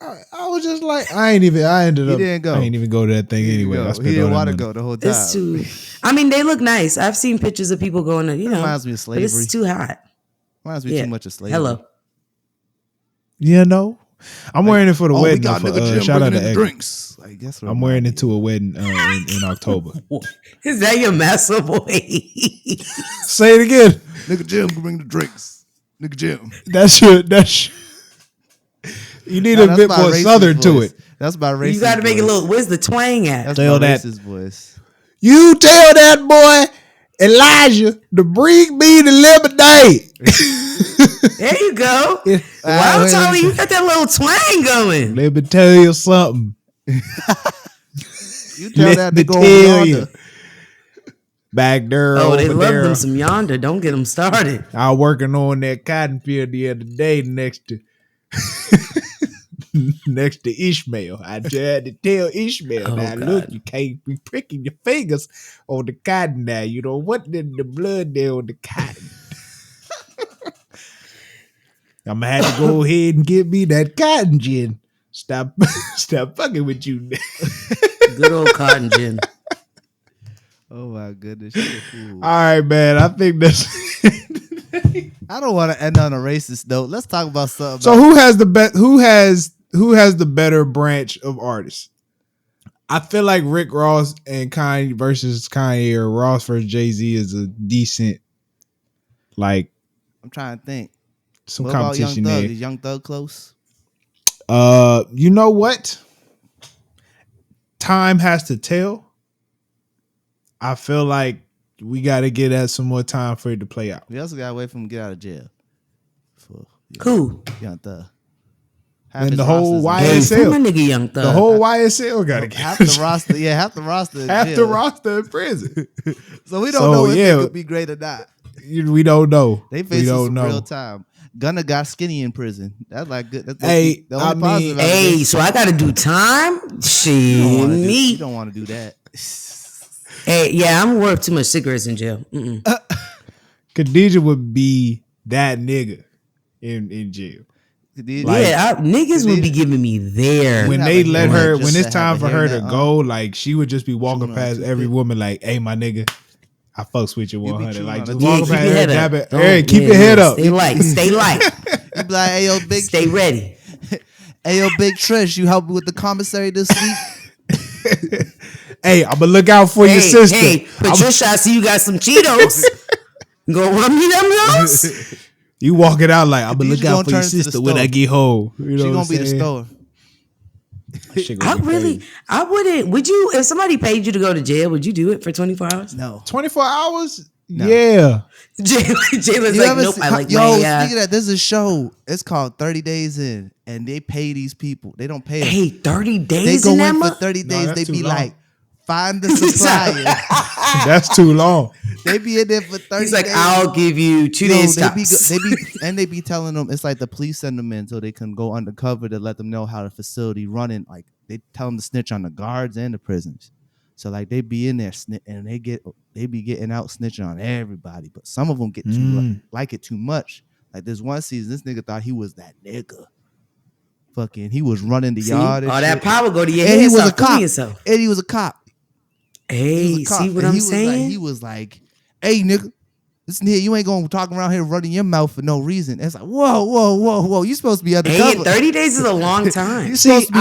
I was just like, I ended up. He didn't go. I ain't even go to that thing anyway. He didn't want to go the whole time. It's too. I mean, they look nice. I've seen pictures of people going to, reminds me of slavery. But it's too hot. Reminds me too much of slavery. Hello. Yeah, no. I'm wearing it for the wedding. We got nigga shout out to the drinks. Like, that's what I'm wearing it to a wedding in October. Is that your massa boy? Say it again. Nigga Jim can bring the drinks. Nigga Jim. That's you need a bit more southern voice. To it. That's my racist. You got to make it a little. Where's the twang at? That's my racist voice. You tell that boy Elijah to bring me the lemonade. There you go. Why I'm telling you, got that little twang going. Let me tell you something. You tell that to go yonder. Back there. Oh, they love there. them some yonder. Don't get them started. I was working on that cotton field the other day next to Ishmael. I had to tell Ishmael, now God. look, you can't be pricking your fingers on the cotton now. You know what did the blood there on the cotton? I'm gonna have to go ahead and get me that cotton gin. Stop fucking with you. Good old cotton gin. Oh my goodness, you're a fool. All right, man. I think that's. I don't want to end on a racist note. Let's talk about something. So who has the best? Who has the better branch of artists? I feel like Rick Ross and Kanye versus Kanye, or Ross versus Jay-Z is a decent. Like, I'm trying to think. Some what competition about Young Thug? there. Is Young Thug close? You know what? Time has to tell. I feel like we got to get that some more time for it to play out. We also got to wait for him to get out of jail. Who? Young Thug. And the whole YSL. My nigga Young Thug. The whole YSL got to get half the roster. Yeah, half the roster. Half the roster in prison. So we don't know if it could be great or not. We don't know. They facing some real time. Gunna got skinny in prison. That's like good. That's hey, the only positive. Hey, so I got to do time? Shit, me. You don't want to do that. Hey, yeah, I'm worth too much cigarettes in jail. Khadijah would be that nigga in jail. Niggas would be giving me there. When they let her, when it's time for her to go, like she would just be walking past every woman like, hey, my nigga, I fucks with you 100. Like just walking past her, jab it. Hey, keep your head up. Stay light. Stay light. You be like, hey, yo, big. Stay ready. Hey, yo, Big Trish, you help me with the commissary this week? Hey, I'm gonna look out for your sister. Hey, Patricia, I see you got some Cheetos. Go run me them those. You walk it out like, I'm gonna look out for your sister when I get home. You know she gonna be the store. I wouldn't. Would you, if somebody paid you to go to jail, would you do it for 24 hours? No. 24 hours? No. Yeah. Jalen's like, nope, I like yo, speaking of that, there's a show. It's called 30 Days In, and they pay these people. They don't pay them. Hey, 30 days They go in for 30 days. They be like, find the supplier. That's too long. They be in there for 30 days. He's like, I'll give you 2 days stops. They be telling them, it's like the police send them in so they can go undercover to let them know how the facility running. Like, they tell them to snitch on the guards and the prisoners. So like they be in there and they be getting out snitching on everybody. But some of them get like it too much. Like this one season, this nigga thought he was that nigga. Fucking, he was running the yard. And all shit. That power go to your head. And he was a cop. And he was a cop. Hey, see what I'm saying? He was like, hey, nigga, listen here, you ain't gonna talk around here running your mouth for no reason. It's like, whoa. You supposed to be undercover. Hey, 30 days is a long time. You supposed to be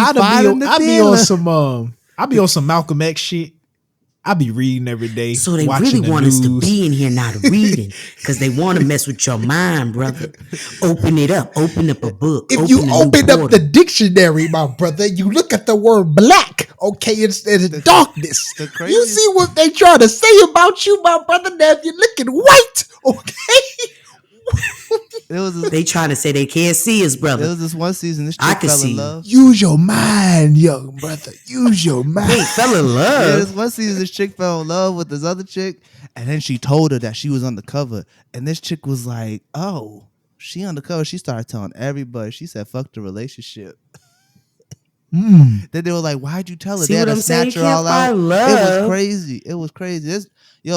I be on some Malcolm X shit. I be reading every day. So they really want us to be in here not reading because they want to mess with your mind, brother. Open it up. Open up a book. If you open up the dictionary, my brother, you look at the word black, okay, instead of darkness. You see what they try to say about you, my brother, now if you're looking white, okay? They trying to say they can't see us, brother. There was this one season this chick fell in love. Use your mind, young brother. Use your mind. Wait, fell in love? Yeah, this one season this chick fell in love with this other chick, and then she told her that she was undercover, and this chick was like, oh, she undercover. She started telling everybody. She said, fuck the relationship. Then they were like, why'd you tell her? See they had what to I'm saying? snatch her all out. Love. It was crazy.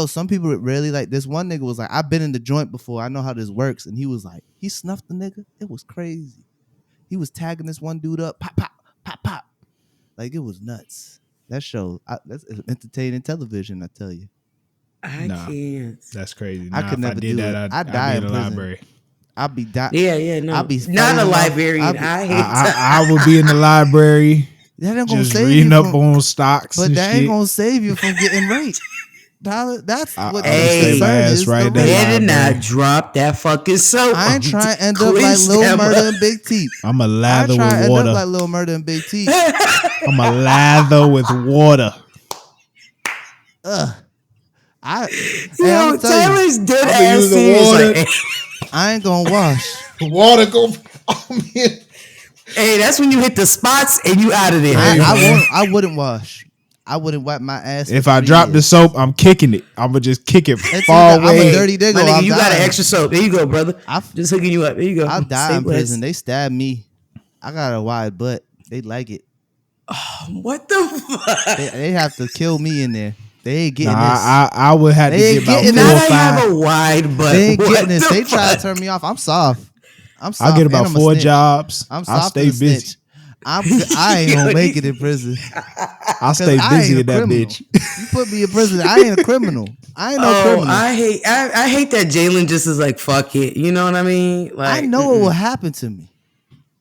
Some people really like this. One nigga was like, I've been in the joint before. I know how this works. And he was like, he snuffed the nigga. It was crazy. He was tagging this one dude up. Pop, pop, pop, pop. Like, it was nuts. That show, that's entertaining television, I tell you. I can't. That's crazy. I could never do that. I'd die in the library. I'd be dying. Yeah, no. I'd be not a librarian. I would be in the library. That ain't gonna just save reading you up on stocks. But that shit. ain't gonna save you from getting raped. That's what hey, is. Right better not drop that fucking soap. I ain't trying to end up like Lil Murder and Big T. I'm a lather with water. I ain't trying to end up like Lil Murder and Big T. I'm a lather with water. Taylor's dead ass serious. I ain't gonna wash. Water go. Hey, that's when you hit the spots and you out of there. I wouldn't wash. I wouldn't wipe my ass. If I drop the soap, I'm kicking it. I'm gonna just kick it far away. I'm a dirty nigga. My nigga, you got an extra soap. There you go, brother. Just hooking you up. There you go. I'll die in prison. They stabbed me. I got a wide butt. They like it. Oh, what the fuck? They have to kill me in there. They ain't getting this. I would have to get about 4 or 5. I have a wide butt. They ain't getting this. They try to turn me off. I'm soft. I'll get about 4 jobs. I'll stay busy. I ain't gonna make it in prison. I'll stay busy in that bitch. You put me in prison, I ain't a criminal. I ain't no criminal. I hate that Jalen just is like, fuck it. You know what I mean? Like, I know what will happen to me.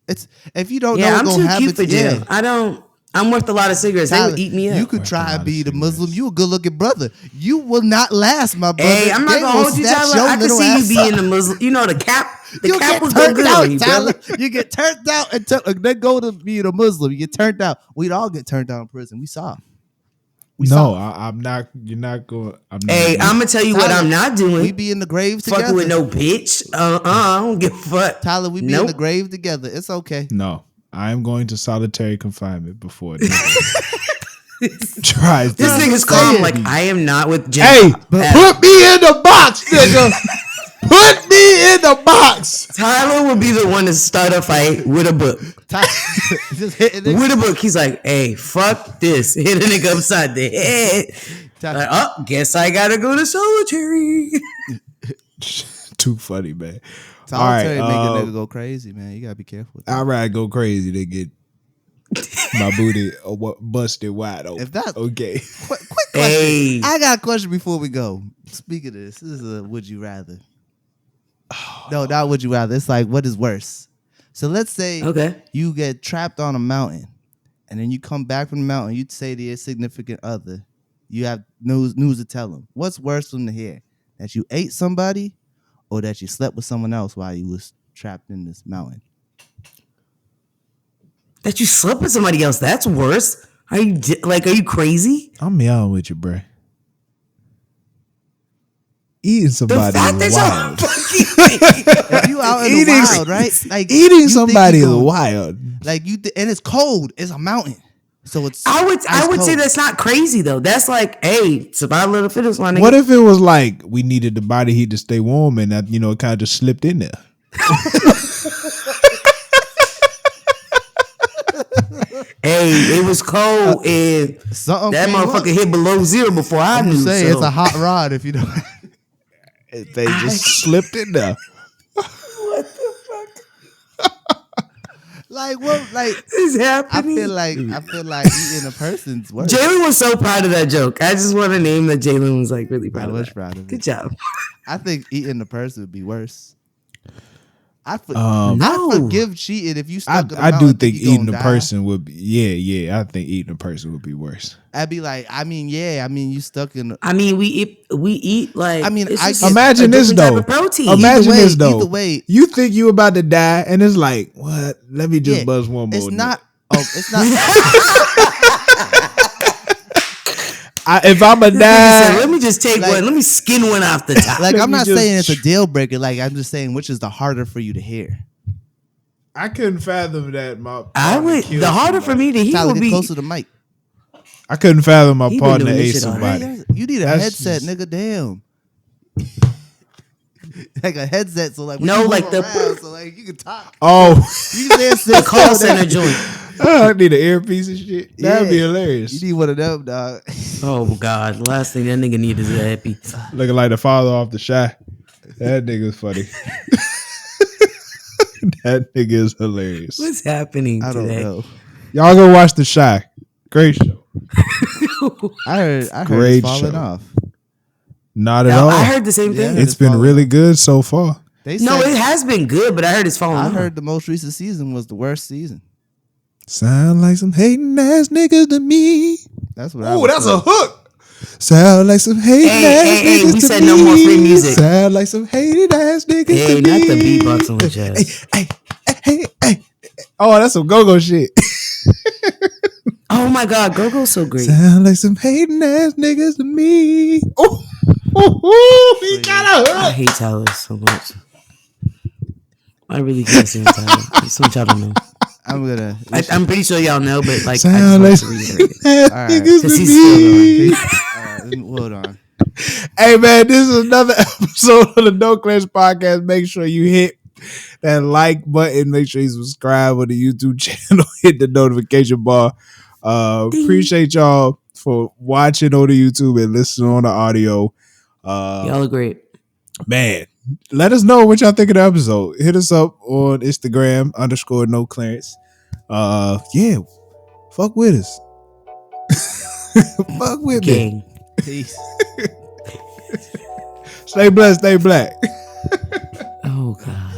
It's if you don't know what's gonna happen to you. I'm worth a lot of cigarettes. Tyler, they would eat me up. You could try and be the Muslim. You a good looking brother. You will not last, my brother. Hey, I'm not gonna hold you, Tyler. I can see you being the Muslim. You know the cap. The cap was good on you, Tyler. You get turned out and then go to be a Muslim. You get turned out. We'd all get turned out in prison. We saw. I'm not. You're not going. Hey, I'm gonna tell you Tyler, what I'm not doing. We be in the grave together. Fucking with no bitch. I don't give a fuck. Tyler, we be in the grave together. It's okay. No. I am going to solitary confinement before tries. This nigga's calm like I am not with Jay. Hey, put me in the box, nigga. Put me in the box. Tyler would be the one to start a fight with a book. With a book, he's like, "Hey, fuck this." Hit a nigga upside the head. Like, guess I gotta go to solitary. Too funny, man. Solitary make a nigga go crazy, man. You gotta be careful. I'd rather go crazy than get my booty busted wide open. If that's okay. Quick question. Hey. I got a question before we go. Speaking of this is a would you rather. No, not would you rather. It's like what is worse. So let's say you get trapped on a mountain, and then you come back from the mountain. You say to your significant other, you have news to tell them. What's worse from to hear? That you ate somebody, or that you slept with someone else while you was trapped in this mountain? That you slept with somebody else. That's worse. Are you crazy? I'm young with you, bro. Eating somebody is wild. If you out in the wild, right? Like eating somebody is wild. Like and it's cold. It's a mountain, so it's. I would say that's not crazy though. That's like, hey, survival of the fittest, my nigga. What if it was like we needed the body heat to stay warm, and that it kind of just slipped in there? Hey, it was cold and that motherfucker hit below zero before I knew. It's a hot rod if you don't. They just slipped in there. What the fuck? Like what? Like is happening? I feel like eating a person's worse. Jalen was so proud of that joke. I just want to name that Jalen was like really proud of that. Proud of it. Good job. I think eating a person would be worse. I forgive cheating if you stuck in a mountain. I do think eating a person would be I think eating a person would be worse. I'd be like, you stuck in we eat like imagine this though. Imagine this though. You think you about to die and it's like, what? Let me just buzz one more. It's not if I'm a die, let me just take one. Let me skin one off the top. Like I'm not saying it's a deal breaker. Like I'm just saying which is the harder for you to hear. I couldn't fathom that. The harder for me to hear would be closer to the mic. I couldn't fathom my partner ate somebody. You need a headset, nigga. Damn. Like a headset, so like so like you can talk. Oh, you can say the call center joint. I need an earpiece and shit. That'd be hilarious. You need one of them, dog. Oh God, the last thing that nigga need is an earpiece. Looking like the father off the Shy. That nigga's funny. That nigga is hilarious. What's happening today? I don't know. Y'all go watch The Shy. Great show. I heard it's falling off. Not at all. I heard the same thing. It's been really good so far. It has been good, but I heard it's falling off. I heard the most recent season was the worst season. Sound like some hating ass niggas to me. That's what that's a hook. Sound like some hating ass niggas to me. We said no more free music. Sound like some hating ass niggas to me. Hey, not the beatbox on the chest. Hey. Oh, that's some go-go shit. Oh my God, go-go's so great. Sound like some hating ass niggas to me. Oh, he got a hook. I hate Tyler so much. I really can't stand Tyler. Just want y'all to know. I'm pretty sure y'all know, but like I just want to reiterate it. All right, because he's still going. Hold on. Hey man, this is another episode of the No Clash Podcast. Make sure you hit that like button. Make sure you subscribe on the YouTube channel. Hit the notification bar. Appreciate y'all for watching on the YouTube and listening on the audio. Y'all are great. Man, let us know what y'all think of the episode. Hit us up on Instagram _NoClarence. Fuck with us. Fuck with me. Peace. Stay blessed, stay black. Oh God.